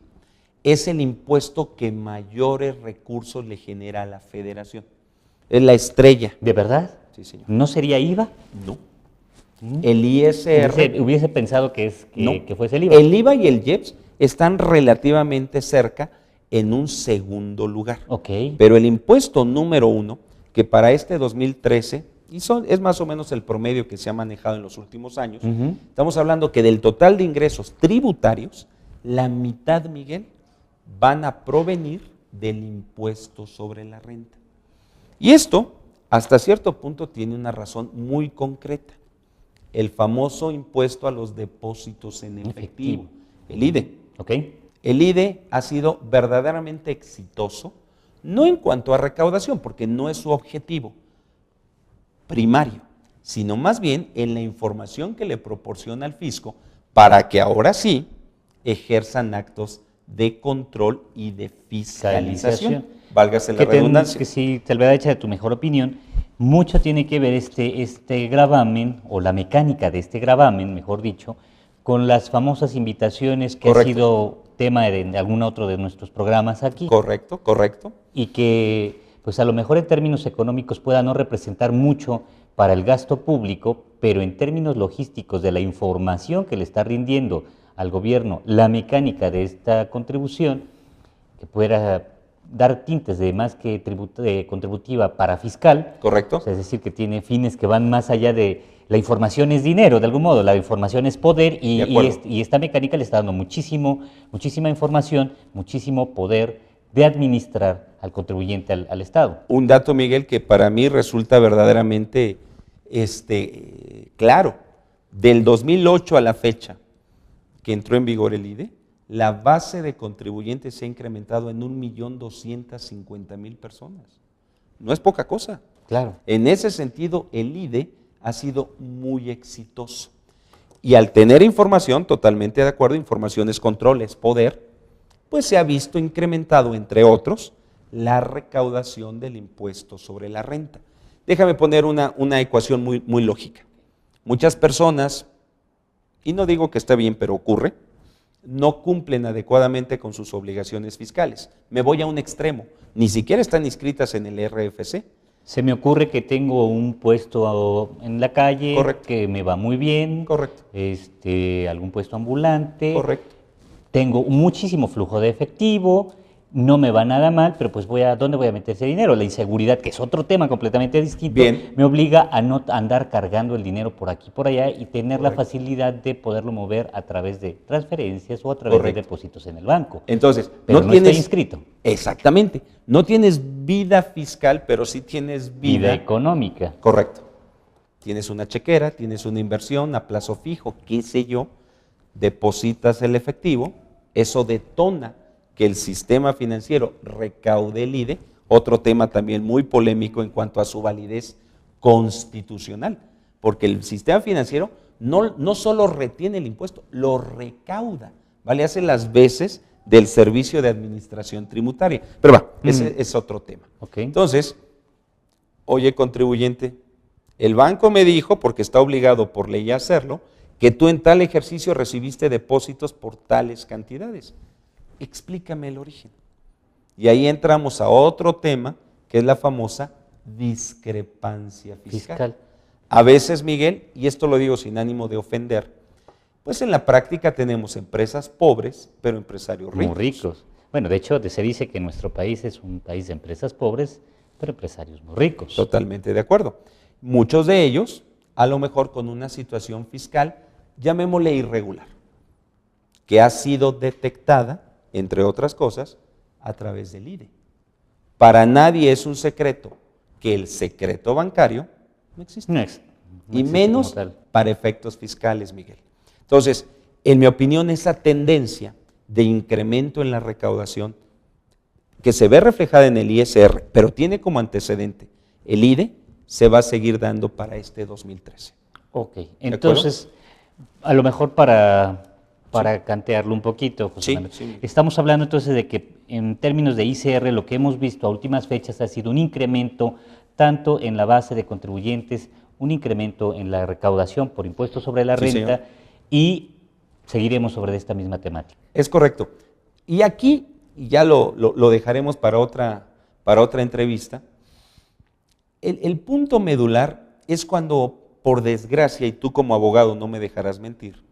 Speaker 3: es el impuesto que mayores recursos le genera a la federación. Es la estrella.
Speaker 2: ¿De verdad?
Speaker 3: Sí, señor.
Speaker 2: ¿No sería IVA?
Speaker 3: No. El ISR...
Speaker 2: Hubiese pensado que
Speaker 3: No.
Speaker 2: que fuese el IVA.
Speaker 3: El IVA y el IEPS están relativamente cerca en un segundo lugar.
Speaker 2: Ok.
Speaker 3: Pero el impuesto número 1, que para este 2013, es más o menos el promedio que se ha manejado en los últimos años, estamos hablando que del total de ingresos tributarios, la mitad, Miguel, van a provenir del impuesto sobre la renta. Y esto, hasta cierto punto, tiene una razón muy concreta. El famoso impuesto a los depósitos en efectivo, el IDE.
Speaker 2: Ok.
Speaker 3: El IDE ha sido verdaderamente exitoso, no en cuanto a recaudación, porque no es su objetivo primario, sino más bien en la información que le proporciona al fisco para que ahora sí ejerzan actos de control y de fiscalización. Válgase la redundancia.
Speaker 2: Que si, salvedad hecha de tu mejor opinión, mucho tiene que ver este gravamen, o la mecánica de este gravamen, mejor dicho, con las famosas invitaciones que
Speaker 3: Correcto.
Speaker 2: ha sido tema de algún otro de nuestros programas aquí.
Speaker 3: Correcto, correcto.
Speaker 2: Y que, pues a lo mejor en términos económicos pueda no representar mucho para el gasto público, pero en términos logísticos de la información que le está rindiendo al gobierno la mecánica de esta contribución, que pudiera dar tintes de más que contributiva para fiscal.
Speaker 3: Correcto.
Speaker 2: O sea, es decir, que tiene fines que van más allá de la información es dinero, de algún modo, la información es poder y esta mecánica le está dando muchísima información, muchísimo poder de administrar al contribuyente, al Estado.
Speaker 3: Un dato, Miguel, que para mí resulta verdaderamente claro. Del 2008 a la fecha que entró en vigor el IDE, la base de contribuyentes se ha incrementado en 1.250.000 personas. No es poca cosa.
Speaker 2: Claro.
Speaker 3: En ese sentido, el IDE ha sido muy exitoso. Y al tener información, totalmente de acuerdo, información es control, es poder, pues se ha visto incrementado, entre otros, la recaudación del impuesto sobre la renta. Déjame poner una ecuación muy lógica. Muchas personas, y no digo que está bien, pero ocurre, no cumplen adecuadamente con sus obligaciones fiscales. Me voy a un extremo, ni siquiera están inscritas en el RFC.
Speaker 2: Se me ocurre que tengo un puesto en la calle.
Speaker 3: Correcto.
Speaker 2: Que me va muy bien.
Speaker 3: Correcto.
Speaker 2: Algún puesto ambulante.
Speaker 3: Correcto.
Speaker 2: Tengo muchísimo flujo de efectivo, no me va nada mal, pero pues ¿dónde voy a meter ese dinero? La inseguridad, que es otro tema completamente distinto,
Speaker 3: Bien.
Speaker 2: me obliga a no andar cargando el dinero por aquí, por allá y tener la
Speaker 3: Correcto.
Speaker 2: facilidad de poderlo mover a través de transferencias o a través
Speaker 3: Correcto.
Speaker 2: de depósitos en el banco.
Speaker 3: Entonces,
Speaker 2: Pero
Speaker 3: no
Speaker 2: no
Speaker 3: tienes
Speaker 2: estoy inscrito.
Speaker 3: Exactamente. No tienes vida fiscal, pero sí tienes
Speaker 2: Vida económica.
Speaker 3: Correcto. Tienes una chequera, tienes una inversión a plazo fijo, qué sé yo, depositas el efectivo, eso detona que el sistema financiero recaude el IDE, otro tema también muy polémico en cuanto a su validez constitucional, porque el sistema financiero no solo retiene el impuesto, lo recauda, ¿vale? Hace las veces del servicio de administración tributaria. Pero va, ese es otro tema.
Speaker 2: Okay.
Speaker 3: Entonces, oye, contribuyente, el banco me dijo, porque está obligado por ley a hacerlo, que tú en tal ejercicio recibiste depósitos por tales cantidades. Explícame el origen. Y ahí entramos a otro tema, que es la famosa discrepancia fiscal. A veces, Miguel, y esto lo digo sin ánimo de ofender, pues en la práctica tenemos empresas pobres, pero empresarios ricos.
Speaker 2: Muy ricos. Bueno, de hecho, se dice que nuestro país es un país de empresas pobres, pero empresarios muy ricos.
Speaker 3: Totalmente de acuerdo. Muchos de ellos, a lo mejor con una situación fiscal, llamémosle irregular, que ha sido detectada, entre otras cosas, a través del IDE. Para nadie es un secreto que el secreto bancario no existe.
Speaker 2: No
Speaker 3: y
Speaker 2: existe
Speaker 3: menos
Speaker 2: como tal.
Speaker 3: para efectos fiscales, Miguel. Entonces, en mi opinión, esa tendencia de incremento en la recaudación, que se ve reflejada en el ISR, pero tiene como antecedente el IDE, se va a seguir dando para este 2013.
Speaker 2: Ok, entonces, a lo mejor para cantearlo un poquito, José Manuel,
Speaker 3: sí.
Speaker 2: Estamos hablando entonces de que en términos de ICR lo que hemos visto a últimas fechas ha sido un incremento tanto en la base de contribuyentes, un incremento en la recaudación por impuestos sobre la renta,
Speaker 3: señor.
Speaker 2: Y seguiremos sobre esta misma temática.
Speaker 3: Es correcto. Y aquí, ya lo dejaremos para otra entrevista, el punto medular es cuando por desgracia, y tú como abogado no me dejarás mentir,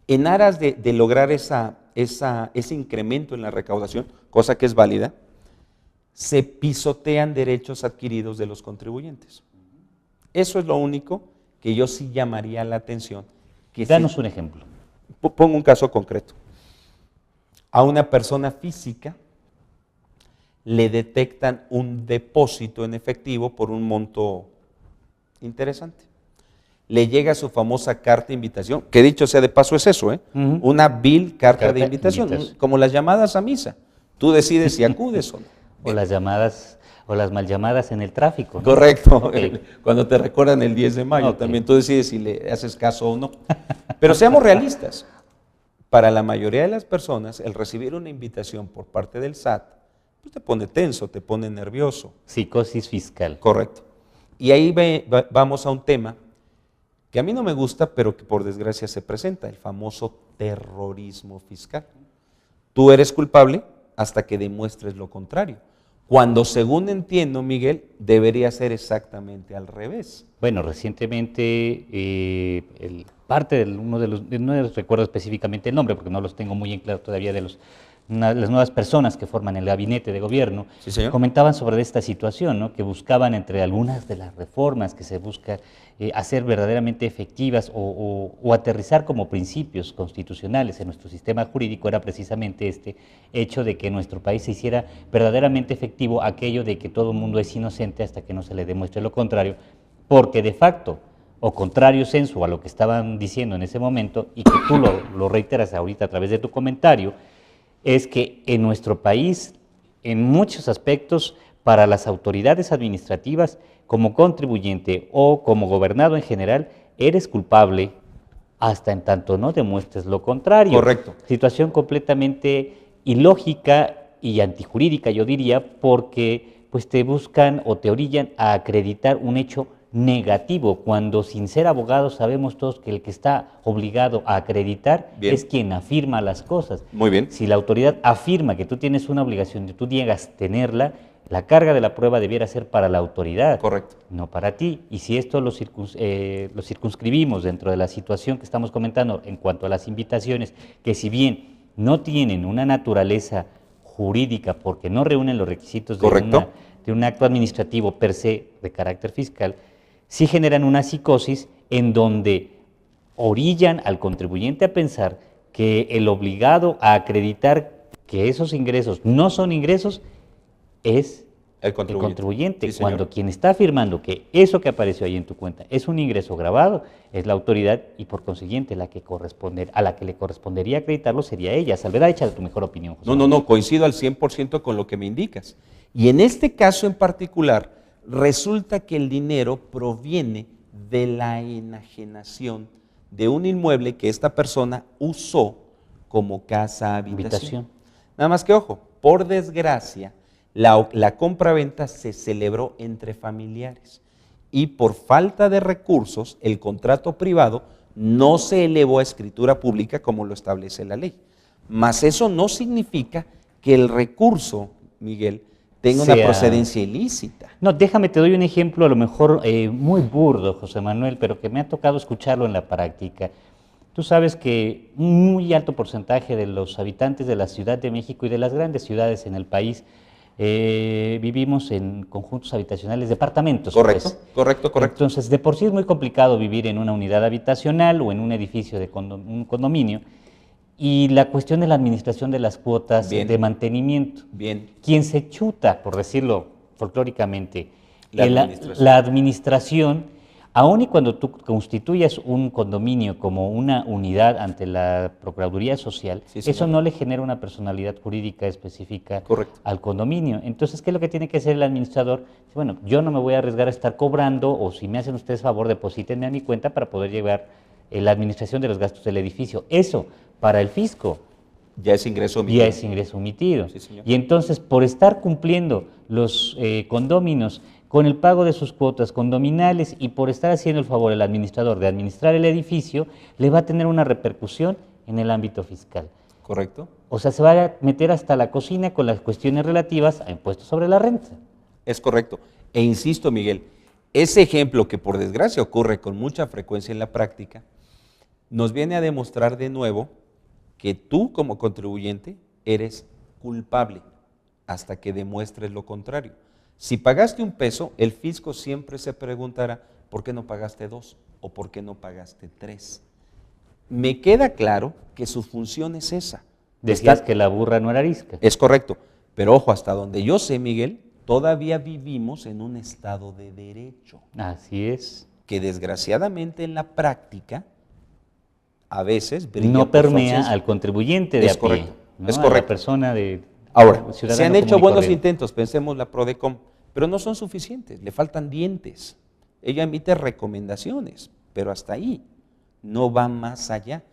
Speaker 3: en aras de lograr ese incremento en la recaudación, cosa que es válida, se pisotean derechos adquiridos de los contribuyentes. Eso es lo único que yo sí llamaría la atención.
Speaker 2: Danos un ejemplo.
Speaker 3: Pongo un caso concreto. A una persona física le detectan un depósito en efectivo por un monto interesante. Le llega su famosa carta de invitación, que dicho sea de paso es eso, una vil carta de invitación, como las llamadas a misa. Tú decides si acudes o no.
Speaker 2: O las llamadas, o las mal llamadas en el tráfico, ¿no?
Speaker 3: Correcto,
Speaker 2: Okay.
Speaker 3: Cuando te recuerdan el 10 de mayo, también tú decides si le haces caso o no. Pero seamos realistas, para la mayoría de las personas, el recibir una invitación por parte del SAT, pues te pone tenso, te pone nervioso.
Speaker 2: Psicosis fiscal.
Speaker 3: Correcto. Y ahí vamos a un tema que a mí no me gusta, pero que por desgracia se presenta, el famoso terrorismo fiscal. Tú eres culpable hasta que demuestres lo contrario. Cuando, según entiendo, Miguel, debería ser exactamente al revés.
Speaker 2: Bueno, recientemente, parte de uno de los, no recuerdo específicamente el nombre, porque no los tengo muy en claro todavía, de las nuevas personas que forman el gabinete de gobierno,
Speaker 3: Sí, señor.
Speaker 2: comentaban sobre esta situación, ¿no? Que buscaban entre algunas de las reformas que se busca hacer verdaderamente efectivas o aterrizar como principios constitucionales en nuestro sistema jurídico, era precisamente este hecho de que en nuestro país se hiciera verdaderamente efectivo aquello de que todo el mundo es inocente hasta que no se le demuestre lo contrario, porque de facto, o contrario sensu a lo que estaban diciendo en ese momento, y que tú lo reiteras ahorita a través de tu comentario, es que en nuestro país, en muchos aspectos, para las autoridades administrativas, como contribuyente o como gobernado en general, eres culpable hasta en tanto no demuestres lo contrario.
Speaker 3: Correcto.
Speaker 2: Situación completamente ilógica y antijurídica, yo diría, porque pues te buscan o te orillan a acreditar un hecho negativo, cuando sin ser abogados sabemos todos que el que está obligado a acreditar es quien afirma las cosas.
Speaker 3: Muy bien.
Speaker 2: Si la autoridad afirma que tú tienes una obligación y tú niegas tenerla, la carga de la prueba debiera ser para la autoridad,
Speaker 3: correcto,
Speaker 2: no para ti. Y si esto lo circunscribimos dentro de la situación que estamos comentando en cuanto a las invitaciones, que si bien no tienen una naturaleza jurídica porque no reúnen los requisitos de un acto administrativo per se de carácter fiscal, sí generan una psicosis en donde orillan al contribuyente a pensar que el obligado a acreditar que esos ingresos no son ingresos es el contribuyente,
Speaker 3: sí,
Speaker 2: cuando quien está afirmando que eso que apareció ahí en tu cuenta es un ingreso grabado, es la autoridad y por consiguiente a la que le correspondería acreditarlo sería ella. Salvedad hecha de tu mejor opinión, José.
Speaker 3: No, coincido al 100% con lo que me indicas. Y en este caso en particular, resulta que el dinero proviene de la enajenación de un inmueble que esta persona usó como casa habitación. Nada más que ojo, por desgracia, la compraventa se celebró entre familiares y por falta de recursos el contrato privado no se elevó a escritura pública como lo establece la ley. Mas eso no significa que el recurso, Miguel, tenga una procedencia ilícita.
Speaker 2: No, déjame, te doy un ejemplo a lo mejor muy burdo, José Manuel, pero que me ha tocado escucharlo en la práctica. Tú sabes que un muy alto porcentaje de los habitantes de la Ciudad de México y de las grandes ciudades en el país vivimos en conjuntos habitacionales, departamentos.
Speaker 3: Correcto,
Speaker 2: pues.
Speaker 3: correcto.
Speaker 2: Entonces, de por sí es muy complicado vivir en una unidad habitacional o en un edificio de un condominio. Y la cuestión de la administración de las cuotas de mantenimiento. Quien se chuta, por decirlo folclóricamente, la administración, aun y cuando tú constituyas un condominio como una unidad ante la Procuraduría Social, eso no le genera una personalidad jurídica específica al condominio. Entonces, ¿qué es lo que tiene que hacer el administrador? Bueno, yo no me voy a arriesgar a estar cobrando, o si me hacen ustedes favor, deposítenme a mi cuenta para poder llevar la administración de los gastos del edificio. Eso, para el fisco,
Speaker 3: ya es ingreso omitido.
Speaker 2: Ya es ingreso omitido. Y entonces, por estar cumpliendo los condóminos con el pago de sus cuotas condominales y por estar haciendo el favor el administrador de administrar el edificio, le va a tener una repercusión en el ámbito fiscal.
Speaker 3: Correcto.
Speaker 2: O sea, se va a meter hasta la cocina con las cuestiones relativas a impuestos sobre la renta.
Speaker 3: Es correcto. E insisto, Miguel, ese ejemplo que por desgracia ocurre con mucha frecuencia en la práctica, nos viene a demostrar de nuevo que tú como contribuyente eres culpable hasta que demuestres lo contrario. Si pagaste $1, el fisco siempre se preguntará, ¿por qué no pagaste 2 o por qué no pagaste 3? Me queda claro que su función es esa.
Speaker 2: Decías que la burra no era arisca.
Speaker 3: Es correcto, pero ojo, hasta donde yo sé, Miguel, todavía vivimos en un estado de derecho.
Speaker 2: Así es.
Speaker 3: Que desgraciadamente en la práctica a veces brilla
Speaker 2: no
Speaker 3: por su
Speaker 2: permea
Speaker 3: ausencia.
Speaker 2: al contribuyente de
Speaker 3: Es
Speaker 2: a pie,
Speaker 3: correcto,
Speaker 2: ¿no?
Speaker 3: es
Speaker 2: A
Speaker 3: correcto.
Speaker 2: la persona de
Speaker 3: Ahora,
Speaker 2: ciudadano
Speaker 3: se han hecho
Speaker 2: común y
Speaker 3: buenos
Speaker 2: corriente.
Speaker 3: intentos, pensemos la Prodecom, pero no son suficientes, le faltan dientes. Ella emite recomendaciones, pero hasta ahí, no va más allá.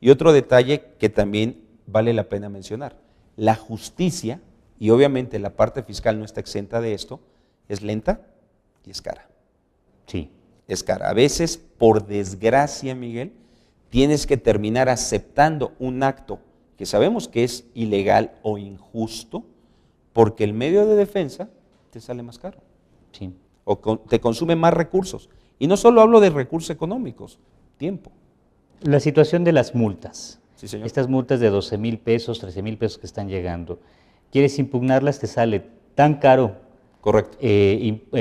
Speaker 3: Y otro detalle que también vale la pena mencionar, la justicia, y obviamente la parte fiscal no está exenta de esto, es lenta y es cara.
Speaker 2: Sí.
Speaker 3: Es cara. A veces, por desgracia, Miguel, tienes que terminar aceptando un acto que sabemos que es ilegal o injusto, porque el medio de defensa te sale más caro.
Speaker 2: Sí.
Speaker 3: O te consume más recursos. Y no solo hablo de recursos económicos, tiempo.
Speaker 2: La situación de las multas.
Speaker 3: Sí, señor.
Speaker 2: Estas multas de 12,000 pesos, 13,000 pesos que están llegando. ¿Quieres impugnarlas? Te sale tan caro
Speaker 3: Correcto.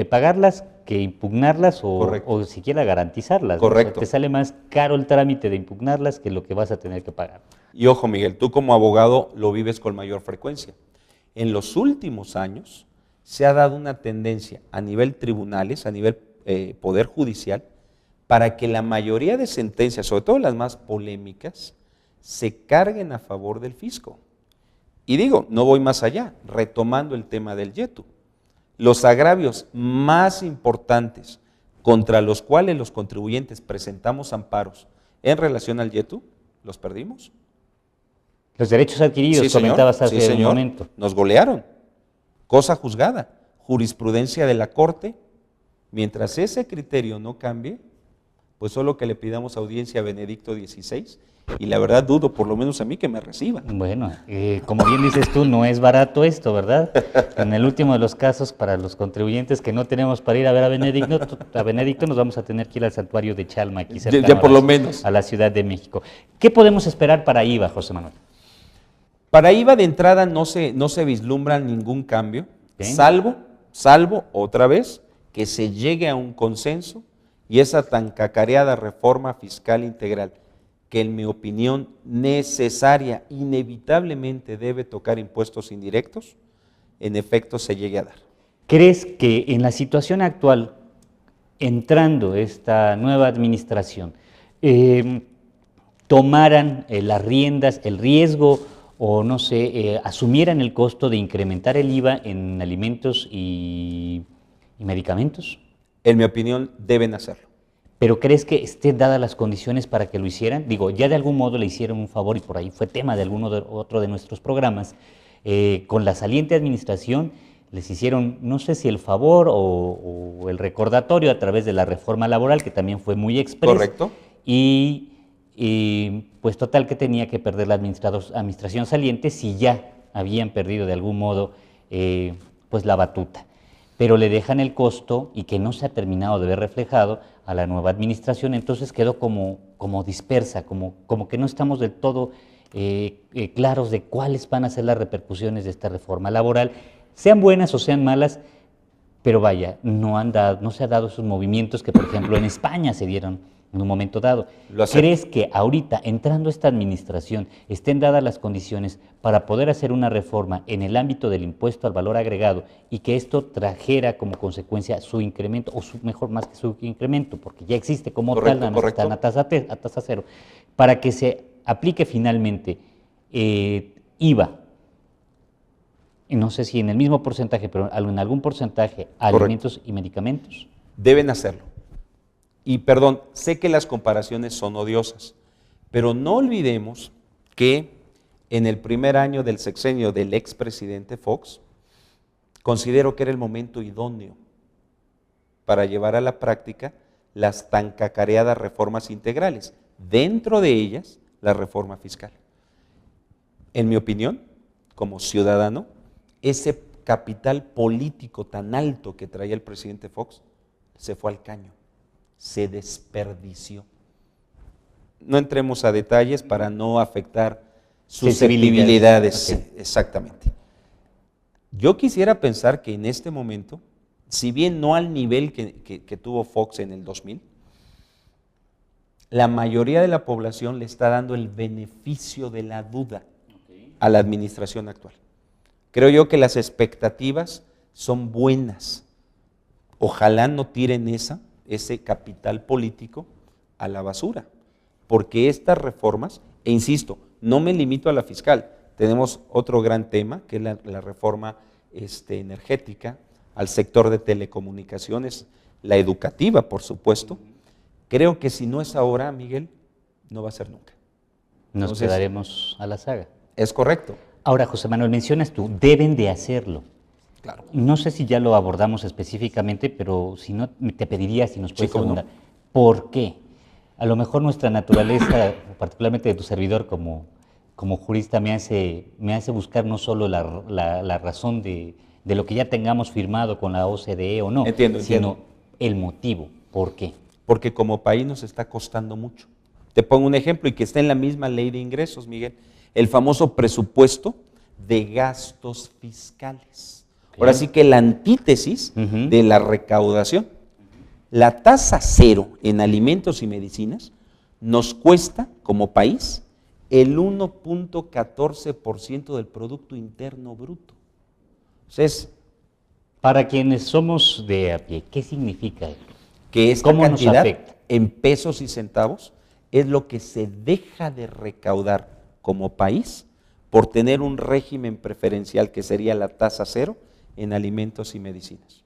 Speaker 2: pagarlas que impugnarlas
Speaker 3: Correcto.
Speaker 2: o siquiera garantizarlas. ¿no?
Speaker 3: Correcto.
Speaker 2: O sea, te sale más caro el trámite de impugnarlas que lo que vas a tener que pagar.
Speaker 3: Y ojo, Miguel, tú como abogado lo vives con mayor frecuencia. En los últimos años se ha dado una tendencia a nivel tribunales, a nivel poder judicial, para que la mayoría de sentencias, sobre todo las más polémicas, se carguen a favor del fisco. Y digo, no voy más allá, retomando el tema del YETU. Los agravios más importantes contra los cuales los contribuyentes presentamos amparos en relación al YETU, los perdimos.
Speaker 2: Los derechos adquiridos,
Speaker 3: Sí, señor.
Speaker 2: comentabas hace
Speaker 3: Sí,
Speaker 2: un
Speaker 3: señor.
Speaker 2: momento.
Speaker 3: Nos golearon. Cosa juzgada, jurisprudencia de la Corte. Mientras ese criterio no cambie, pues solo que le pidamos audiencia a Benedicto XVI, y la verdad dudo, por lo menos a mí, que me reciban.
Speaker 2: Bueno, como bien dices tú, no es barato esto, ¿verdad? En el último de los casos, para los contribuyentes que no tenemos para ir a ver a Benedicto nos vamos a tener que ir al santuario de Chalma, aquí cercano
Speaker 3: Ya por lo menos.
Speaker 2: a la Ciudad de México. ¿Qué podemos esperar para IVA, José Manuel?
Speaker 3: Para IVA de entrada no se vislumbra ningún cambio,
Speaker 2: Bien.
Speaker 3: salvo otra vez que se llegue a un consenso y esa tan cacareada reforma fiscal integral, que en mi opinión necesaria, inevitablemente debe tocar impuestos indirectos, en efecto se llegue a dar.
Speaker 2: ¿Crees que en la situación actual, entrando esta nueva administración, tomaran las riendas, el riesgo o no sé, asumieran el costo de incrementar el IVA en alimentos y medicamentos?
Speaker 3: En mi opinión deben hacerlo.
Speaker 2: ¿Pero crees que estén dadas las condiciones para que lo hicieran? Digo, ya de algún modo le hicieron un favor y por ahí fue tema de otro de nuestros programas. Con la saliente administración les hicieron, no sé si el favor o el recordatorio a través de la reforma laboral, que también fue muy expresa.
Speaker 3: Correcto.
Speaker 2: Y pues total que tenía que perder la administración saliente si ya habían perdido de algún modo pues la batuta. Pero le dejan el costo y que no se ha terminado de ver reflejado a la nueva administración, entonces quedó como dispersa, como que no estamos del todo claros de cuáles van a ser las repercusiones de esta reforma laboral, sean buenas o sean malas, pero vaya, no se ha dado esos movimientos que por ejemplo en España se dieron en un momento dado. ¿Crees que ahorita, entrando esta administración, estén dadas las condiciones para poder hacer una reforma en el ámbito del impuesto al valor agregado y que esto trajera como consecuencia su incremento, o mejor más que su incremento, porque ya existe como
Speaker 3: Correcto,
Speaker 2: tal, están a tasa cero, para que se aplique finalmente IVA, no sé si en el mismo porcentaje, pero en algún porcentaje, a alimentos y medicamentos?
Speaker 3: Deben hacerlo. Y perdón, sé que las comparaciones son odiosas, pero no olvidemos que en el primer año del sexenio del expresidente Fox, considero que era el momento idóneo para llevar a la práctica las tan cacareadas reformas integrales, dentro de ellas la reforma fiscal. En mi opinión, como ciudadano, ese capital político tan alto que traía el presidente Fox, se fue al caño, se desperdició. No entremos a detalles para no afectar susceptibilidades.
Speaker 2: Ok.
Speaker 3: Exactamente. Yo quisiera pensar que en este momento, si bien no al nivel que tuvo Fox en el 2000, la mayoría de la población le está dando el beneficio de la duda a la administración actual. Creo yo que las expectativas son buenas. Ojalá no tiren ese capital político a la basura, porque estas reformas, e insisto, no me limito a la fiscal, tenemos otro gran tema, que es la reforma energética, al sector de telecomunicaciones, la educativa, por supuesto. Creo que si no es ahora, Miguel, no va a ser nunca.
Speaker 2: Nos
Speaker 3: Entonces,
Speaker 2: quedaremos a la saga.
Speaker 3: es correcto.
Speaker 2: Ahora, José Manuel, mencionas tú, deben de hacerlo.
Speaker 3: Claro.
Speaker 2: No sé si ya lo abordamos específicamente, pero si no, te pediría si nos puedes
Speaker 3: cómo no.
Speaker 2: abundar. ¿Por qué? A lo mejor nuestra naturaleza, particularmente de tu servidor como jurista, me hace buscar no solo la razón de lo que ya tengamos firmado con la OCDE o no, sino el motivo. ¿Por qué?
Speaker 3: Porque como país nos está costando mucho. Te pongo un ejemplo y que está en la misma ley de ingresos, Miguel. El famoso presupuesto de gastos fiscales.
Speaker 2: Okay.
Speaker 3: Ahora sí que la antítesis de la recaudación. La tasa cero en alimentos y medicinas nos cuesta como país el 1.14% del Producto Interno Bruto. Entonces,
Speaker 2: para quienes somos de a pie, ¿qué significa eso?
Speaker 3: Que esta
Speaker 2: ¿Cómo nos
Speaker 3: cantidad
Speaker 2: afecta?
Speaker 3: En pesos y centavos es lo que se deja de recaudar como país por tener un régimen preferencial que sería la tasa cero en alimentos y medicinas.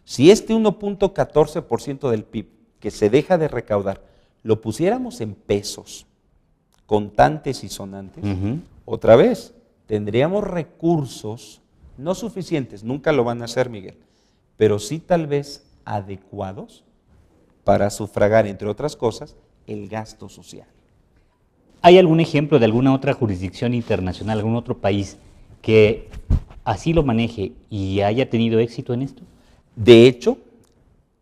Speaker 3: Si este 1.14% del PIB que se deja de recaudar lo pusiéramos en pesos, contantes y sonantes, otra vez tendríamos recursos no suficientes, nunca lo van a hacer, Miguel, pero sí tal vez adecuados para sufragar, entre otras cosas, el gasto social.
Speaker 2: ¿Hay algún ejemplo de alguna otra jurisdicción internacional, algún otro país que así lo maneje y haya tenido éxito en esto?
Speaker 3: De hecho,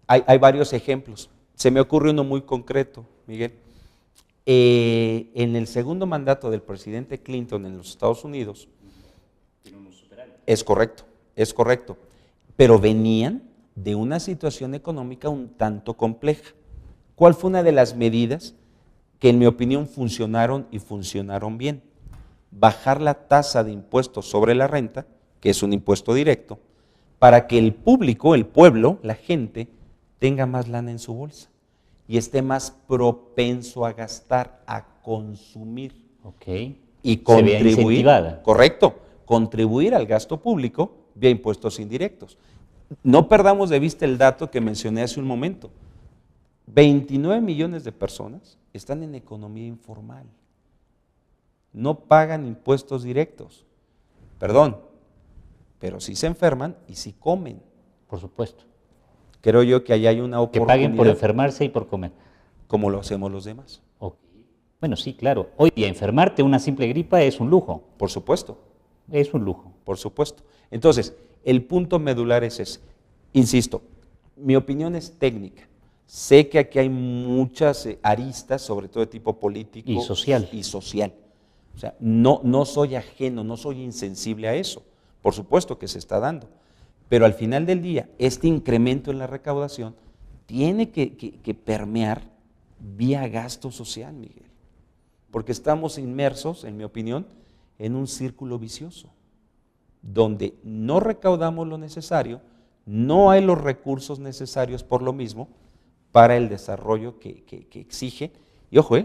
Speaker 3: hay varios ejemplos. Se me ocurre uno muy concreto, Miguel. En el segundo mandato del presidente Clinton en los Estados Unidos, es correcto, pero venían de una situación económica un tanto compleja. ¿Cuál fue una de las medidas que en mi opinión funcionaron y funcionaron bien? Bajar la tasa de impuestos sobre la renta, que es un impuesto directo, para que el público, el pueblo, la gente, tenga más lana en su bolsa y esté más propenso a gastar, a consumir.
Speaker 2: Okay.
Speaker 3: Y contribuir,
Speaker 2: se vea incentivada.
Speaker 3: Correcto, contribuir al gasto público vía impuestos indirectos. No perdamos de vista el dato que mencioné hace un momento. 29 millones de personas están en economía informal. No pagan impuestos directos. Perdón, pero sí se enferman y sí comen.
Speaker 2: Por supuesto.
Speaker 3: Creo yo que allá hay una
Speaker 2: Que
Speaker 3: oportunidad.
Speaker 2: paguen por enfermarse y por comer.
Speaker 3: Como lo hacemos los demás.
Speaker 2: Okay. Bueno, sí, claro. Hoy día enfermarte una simple gripa es un lujo.
Speaker 3: Por supuesto.
Speaker 2: Es un lujo.
Speaker 3: Por supuesto. Entonces, el punto medular es ese. Insisto, mi opinión es técnica. Sé que aquí hay muchas aristas, sobre todo de tipo político
Speaker 2: y social.
Speaker 3: O sea, no soy ajeno, no soy insensible a eso. Por supuesto que se está dando. Pero al final del día, este incremento en la recaudación tiene que permear vía gasto social, Miguel. Porque estamos inmersos, en mi opinión, en un círculo vicioso, donde no recaudamos lo necesario, no hay los recursos necesarios por lo mismo para el desarrollo que exige. Y ojo,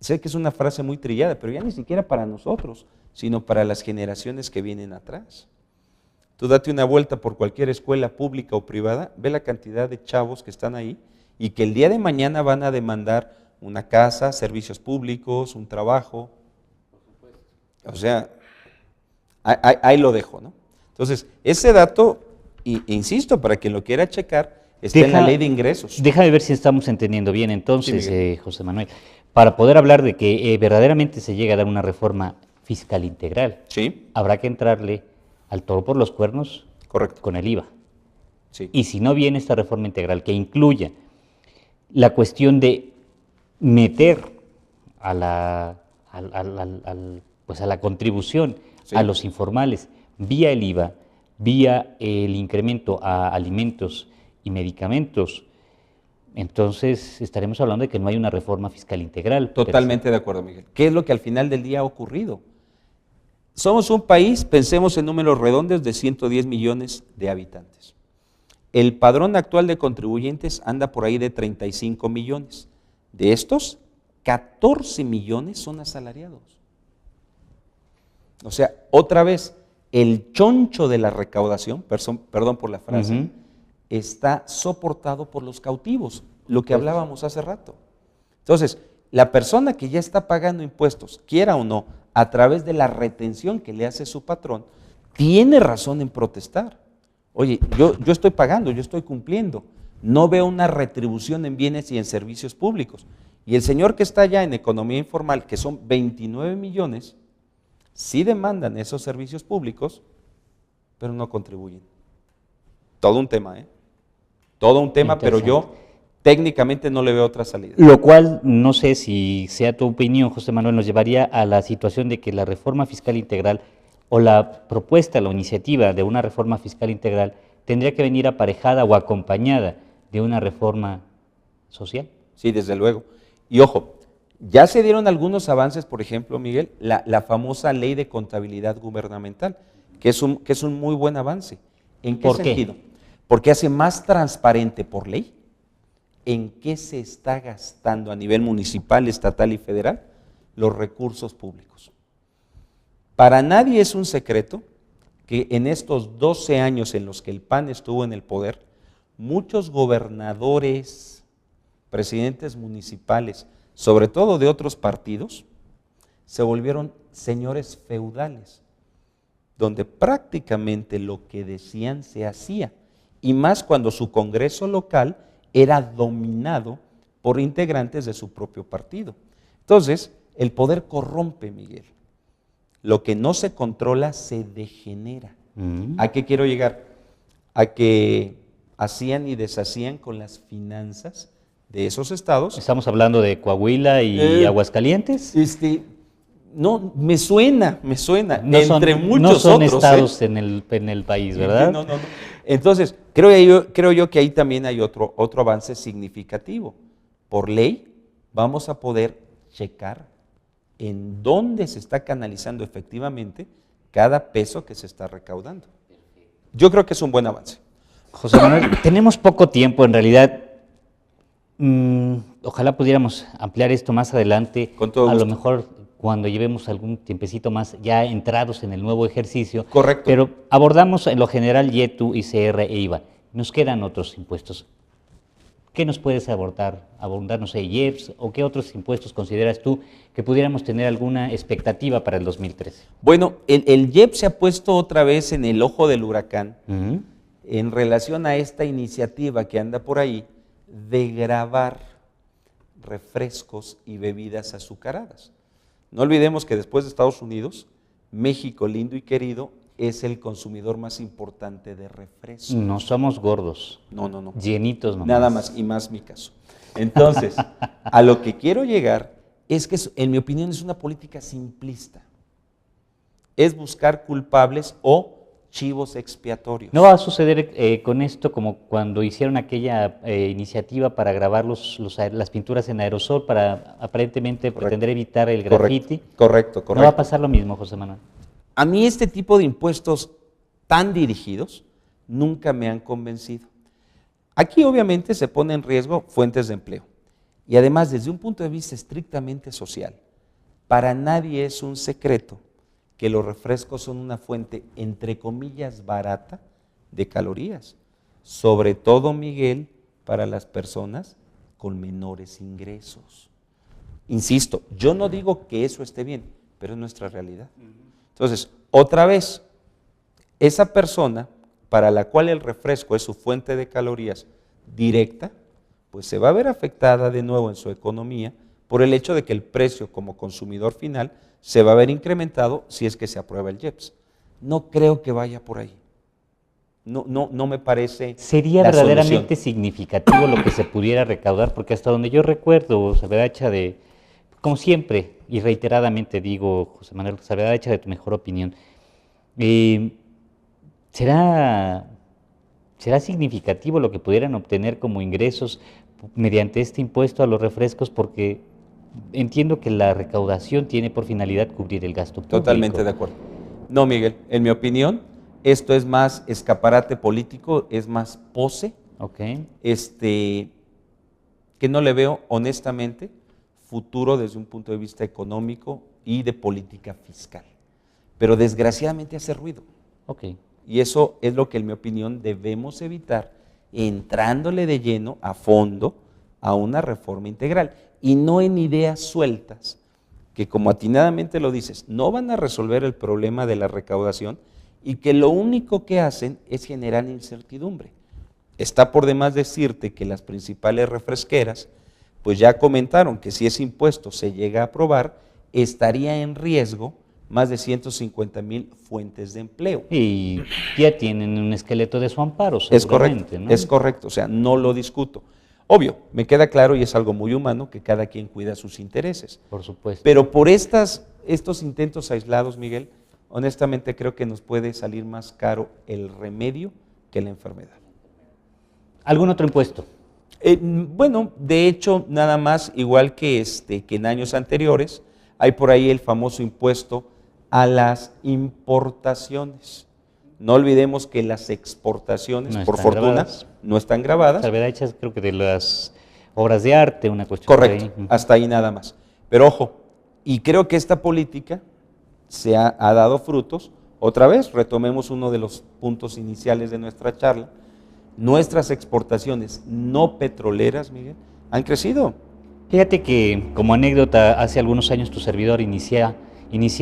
Speaker 3: sé que es una frase muy trillada, pero ya ni siquiera para nosotros, sino para las generaciones que vienen atrás. Tú date una vuelta por cualquier escuela pública o privada, ve la cantidad de chavos que están ahí y que el día de mañana van a demandar una casa, servicios públicos, un trabajo. O sea, ahí lo dejo, ¿no? Entonces, ese dato, insisto, para quien lo quiera checar, está en la ley de ingresos.
Speaker 2: Déjame ver si estamos entendiendo bien entonces,
Speaker 3: Sí,
Speaker 2: José Manuel, para poder hablar de que verdaderamente se llega a dar una reforma fiscal integral.
Speaker 3: Sí.
Speaker 2: Habrá que entrarle al toro por los cuernos.
Speaker 3: Correcto.
Speaker 2: Con el IVA.
Speaker 3: Sí.
Speaker 2: Y si no viene esta reforma integral que incluya la cuestión de meter a la, pues a la contribución
Speaker 3: Sí.
Speaker 2: a los informales vía el IVA, vía el incremento a alimentos y medicamentos, entonces estaremos hablando de que no hay una reforma fiscal integral.
Speaker 3: Totalmente de acuerdo, Miguel. ¿Qué es lo que al final del día ha ocurrido? Somos un país, pensemos en números redondos, de 110 millones de habitantes. El padrón actual de contribuyentes anda por ahí de 35 millones. De estos, 14 millones son asalariados. O sea, otra vez, el choncho de la recaudación, perdón por la frase, está soportado por los cautivos, lo que hablábamos hace rato. Entonces, la persona que ya está pagando impuestos, quiera o no, a través de la retención que le hace su patrón, tiene razón en protestar. Oye, yo estoy pagando, yo estoy cumpliendo, no veo una retribución en bienes y en servicios públicos. Y el señor que está allá en economía informal, que son 29 millones, sí demandan esos servicios públicos, pero no contribuyen. Todo un tema, ¿eh? Todo un tema, pero yo técnicamente no le veo otra salida.
Speaker 2: Lo cual, no sé si sea tu opinión, José Manuel, nos llevaría a la situación de que la reforma fiscal integral o la propuesta, la iniciativa de una reforma fiscal integral tendría que venir aparejada o acompañada de una reforma social.
Speaker 3: Sí, desde luego. Y ojo, ya se dieron algunos avances, por ejemplo, Miguel, la famosa ley de contabilidad gubernamental, que es un muy buen avance. ¿En qué sentido? Porque hace más transparente por ley en qué se está gastando a nivel municipal, estatal y federal los recursos públicos. Para nadie es un secreto que en estos 12 años en los que el PAN estuvo en el poder, muchos gobernadores, presidentes municipales, sobre todo de otros partidos, se volvieron señores feudales, donde prácticamente lo que decían se hacía, y más cuando su congreso local era dominado por integrantes de su propio partido. Entonces, el poder corrompe, Miguel. Lo que no se controla se degenera. ¿A qué quiero llegar? A que hacían y deshacían con las finanzas de esos estados.
Speaker 2: ¿Estamos hablando de Coahuila y Aguascalientes?
Speaker 3: No, me suena,
Speaker 2: No
Speaker 3: entre muchos
Speaker 2: no son
Speaker 3: otros.
Speaker 2: estados en el país, ¿verdad?
Speaker 3: No. Entonces, creo yo que ahí también hay otro avance significativo. Por ley, vamos a poder checar en dónde se está canalizando efectivamente cada peso que se está recaudando. Yo creo que es un buen avance.
Speaker 2: José Manuel, tenemos poco tiempo, en realidad. Ojalá pudiéramos ampliar esto más adelante.
Speaker 3: Con todo
Speaker 2: a
Speaker 3: gusto.
Speaker 2: lo mejor cuando llevemos algún tiempecito más ya entrados en el nuevo ejercicio.
Speaker 3: Correcto.
Speaker 2: Pero abordamos en lo general YETU, ICR e IVA. Nos quedan otros impuestos. ¿Qué nos puedes abordar, no sé, IEPS o qué otros impuestos consideras tú que pudiéramos tener alguna expectativa para el 2013?
Speaker 3: Bueno, el IEPS se ha puesto otra vez en el ojo del huracán en relación a esta iniciativa que anda por ahí de gravar refrescos y bebidas azucaradas. No olvidemos que después de Estados Unidos, México lindo y querido es el consumidor más importante de refrescos.
Speaker 2: No somos gordos.
Speaker 3: No.
Speaker 2: Llenitos nomás.
Speaker 3: Nada más, y más mi caso. Entonces, a lo que quiero llegar es que, en mi opinión, es una política simplista. Es buscar culpables o chivos expiatorios.
Speaker 2: ¿No va a suceder con esto como cuando hicieron aquella iniciativa para grabar las pinturas en aerosol para aparentemente pretender evitar el graffiti?
Speaker 3: Correcto.
Speaker 2: ¿No va a pasar lo mismo, José Manuel?
Speaker 3: A mí este tipo de impuestos tan dirigidos nunca me han convencido. Aquí obviamente se pone en riesgo fuentes de empleo y además desde un punto de vista estrictamente social, para nadie es un secreto que los refrescos son una fuente entre comillas barata de calorías, sobre todo, Miguel, para las personas con menores ingresos. Insisto, yo no digo que eso esté bien, pero es nuestra realidad. Entonces, otra vez, esa persona para la cual el refresco es su fuente de calorías directa, pues se va a ver afectada de nuevo en su economía por el hecho de que el precio como consumidor final se va a ver incrementado si es que se aprueba el IEPS. No creo que vaya por ahí. No me parece
Speaker 2: ¿Sería
Speaker 3: la
Speaker 2: verdaderamente
Speaker 3: solución.
Speaker 2: significativo lo que se pudiera recaudar? Porque hasta donde yo recuerdo, Salvedad hecha de, como siempre, y reiteradamente digo, José Manuel, Salvedad hecha de tu mejor opinión, eh, ¿será, será significativo lo que pudieran obtener como ingresos mediante este impuesto a los refrescos? Porque entiendo que la recaudación tiene por finalidad cubrir el gasto
Speaker 3: Totalmente
Speaker 2: público.
Speaker 3: de acuerdo. No, Miguel, en mi opinión, esto es más escaparate político, es más pose,
Speaker 2: Ok.
Speaker 3: que no le veo, honestamente, futuro desde un punto de vista económico y de política fiscal. Pero desgraciadamente hace ruido.
Speaker 2: Ok.
Speaker 3: Y eso es lo que, en mi opinión, debemos evitar entrándole de lleno, a fondo, a una reforma integral. Y no en ideas sueltas, que como atinadamente lo dices, no van a resolver el problema de la recaudación y que lo único que hacen es generar incertidumbre. Está por demás decirte que las principales refresqueras, pues ya comentaron que si ese impuesto se llega a aprobar, estaría en riesgo más de 150,000 fuentes de empleo.
Speaker 2: Y ya tienen un esqueleto de su amparo,
Speaker 3: Es correcto,
Speaker 2: seguramente, ¿no?
Speaker 3: es correcto, o sea, no lo discuto. Obvio, me queda claro y es algo muy humano que cada quien cuida sus intereses.
Speaker 2: Por supuesto.
Speaker 3: Pero por estos intentos aislados, Miguel, honestamente creo que nos puede salir más caro el remedio que la enfermedad.
Speaker 2: ¿Algún otro impuesto?
Speaker 3: Bueno, de hecho, nada más, igual que en años anteriores, hay por ahí el famoso impuesto a las importaciones. No olvidemos que las exportaciones,
Speaker 2: No
Speaker 3: por
Speaker 2: están
Speaker 3: fortuna,
Speaker 2: grabadas.
Speaker 3: no están grabadas.
Speaker 2: Salvedad hechas, creo que de las obras de arte, una cuestión
Speaker 3: Correcto,
Speaker 2: por ahí.
Speaker 3: hasta ahí nada más. Pero ojo, y creo que esta política ha dado frutos. Otra vez, retomemos uno de los puntos iniciales de nuestra charla. Nuestras exportaciones no petroleras, Miguel, han crecido.
Speaker 2: Fíjate que, como anécdota, hace algunos años tu servidor inicié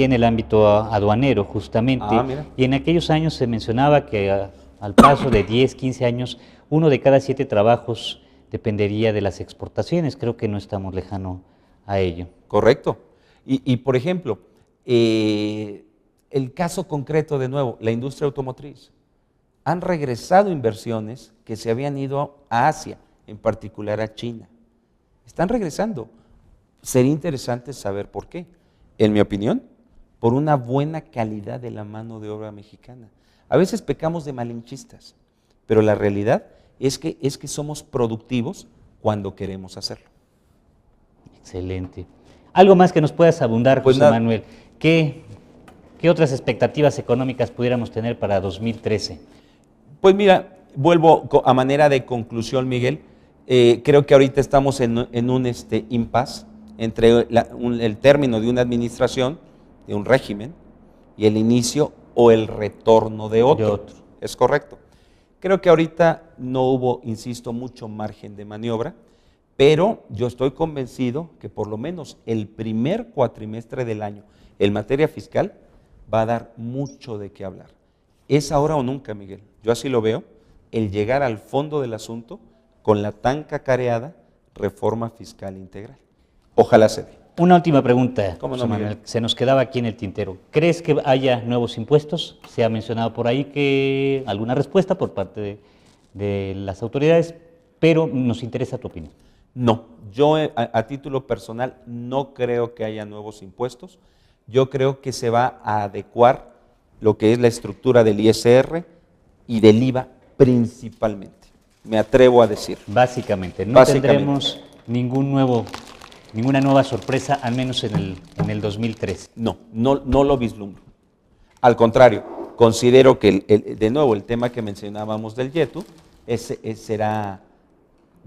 Speaker 2: en el ámbito aduanero, justamente,
Speaker 3: Mira.
Speaker 2: y en aquellos años se mencionaba que al paso de 10, 15 años, 1 de cada 7 trabajos dependería de las exportaciones. Creo que no estamos lejano a ello.
Speaker 3: Correcto. Y por ejemplo, el caso concreto de nuevo, la industria automotriz. Han regresado inversiones que se habían ido a Asia, en particular a China. Están regresando. Sería interesante saber por qué. En mi opinión, por una buena calidad de la mano de obra mexicana. A veces pecamos de malinchistas, pero la realidad es que somos productivos cuando queremos hacerlo.
Speaker 2: Excelente. ¿Algo más que nos puedas abundar,
Speaker 3: Pues
Speaker 2: José
Speaker 3: nada.
Speaker 2: Manuel? ¿Qué otras expectativas económicas pudiéramos tener para 2013?
Speaker 3: Pues mira, vuelvo a manera de conclusión, Miguel. Creo que ahorita estamos en un impasse entre el término de una administración, de un régimen, y el inicio o el retorno de otro. Es correcto. Creo que ahorita no hubo, insisto, mucho margen de maniobra, pero yo estoy convencido que por lo menos el primer cuatrimestre del año en materia fiscal va a dar mucho de qué hablar. Es ahora o nunca, Miguel. Yo así lo veo, el llegar al fondo del asunto con la tan cacareada reforma fiscal integral. Ojalá se dé.
Speaker 2: Una última pregunta,
Speaker 3: ¿Cómo no,
Speaker 2: José Manuel,
Speaker 3: Miguel?
Speaker 2: se nos quedaba aquí en el tintero. ¿Crees que haya nuevos impuestos? Se ha mencionado por ahí que alguna respuesta por parte de las autoridades, pero nos interesa tu opinión.
Speaker 3: No, yo a título personal no creo que haya nuevos impuestos. Yo creo que se va a adecuar lo que es la estructura del ISR y del IVA principalmente. Me atrevo a decir.
Speaker 2: Básicamente, no
Speaker 3: Básicamente.
Speaker 2: tendremos ninguna nueva sorpresa, al menos en el 2013.
Speaker 3: No lo vislumbro. Al contrario, considero que de nuevo el tema que mencionábamos del YETU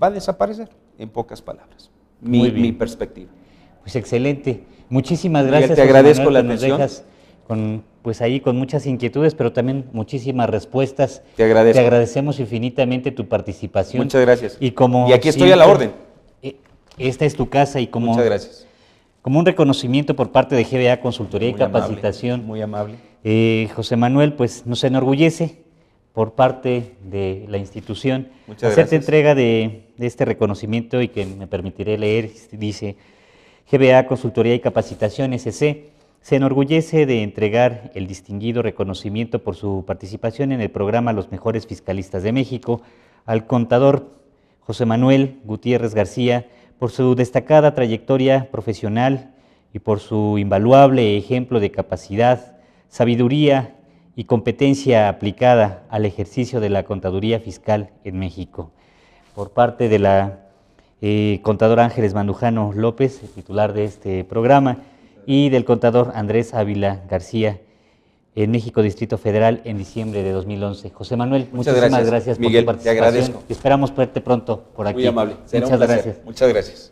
Speaker 3: va a desaparecer, en pocas palabras.
Speaker 2: Muy bien.
Speaker 3: Mi perspectiva.
Speaker 2: Pues excelente. Muchísimas
Speaker 3: Miguel,
Speaker 2: gracias.
Speaker 3: te
Speaker 2: José
Speaker 3: agradezco
Speaker 2: Manuel,
Speaker 3: la
Speaker 2: que nos
Speaker 3: atención.
Speaker 2: dejas con muchas inquietudes, pero también muchísimas respuestas.
Speaker 3: Te agradezco.
Speaker 2: Te agradecemos infinitamente tu participación.
Speaker 3: Muchas gracias.
Speaker 2: Y
Speaker 3: aquí estoy a la orden.
Speaker 2: Esta es tu casa y
Speaker 3: Muchas gracias.
Speaker 2: como un reconocimiento por parte de GBA Consultoría
Speaker 3: Muy
Speaker 2: y Capacitación.
Speaker 3: Muy amable.
Speaker 2: José Manuel, pues nos enorgullece por parte de la institución
Speaker 3: Muchas
Speaker 2: hacerte
Speaker 3: gracias.
Speaker 2: entrega de este reconocimiento y que me permitiré leer. Dice: GBA Consultoría y Capacitación SC se enorgullece de entregar el distinguido reconocimiento por su participación en el programa Los Mejores Fiscalistas de México al contador José Manuel Gutiérrez García por su destacada trayectoria profesional y por su invaluable ejemplo de capacidad, sabiduría y competencia aplicada al ejercicio de la contaduría fiscal en México. Por parte de la contador Ángeles Mandujano López, titular de este programa, y del contador Andrés Ávila García, en México Distrito Federal, en diciembre de 2011. José Manuel, muchísimas gracias
Speaker 3: Miguel,
Speaker 2: por tu participación.
Speaker 3: te agradezco.
Speaker 2: Esperamos verte pronto por aquí.
Speaker 3: Muy amable. Será
Speaker 2: Muchas
Speaker 3: un placer.
Speaker 2: gracias.
Speaker 3: Muchas gracias.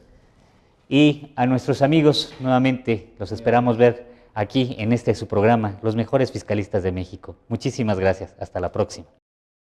Speaker 2: Y a nuestros amigos, nuevamente, los esperamos ver aquí en su programa, Los Mejores Fiscalistas de México. Muchísimas gracias. Hasta la próxima.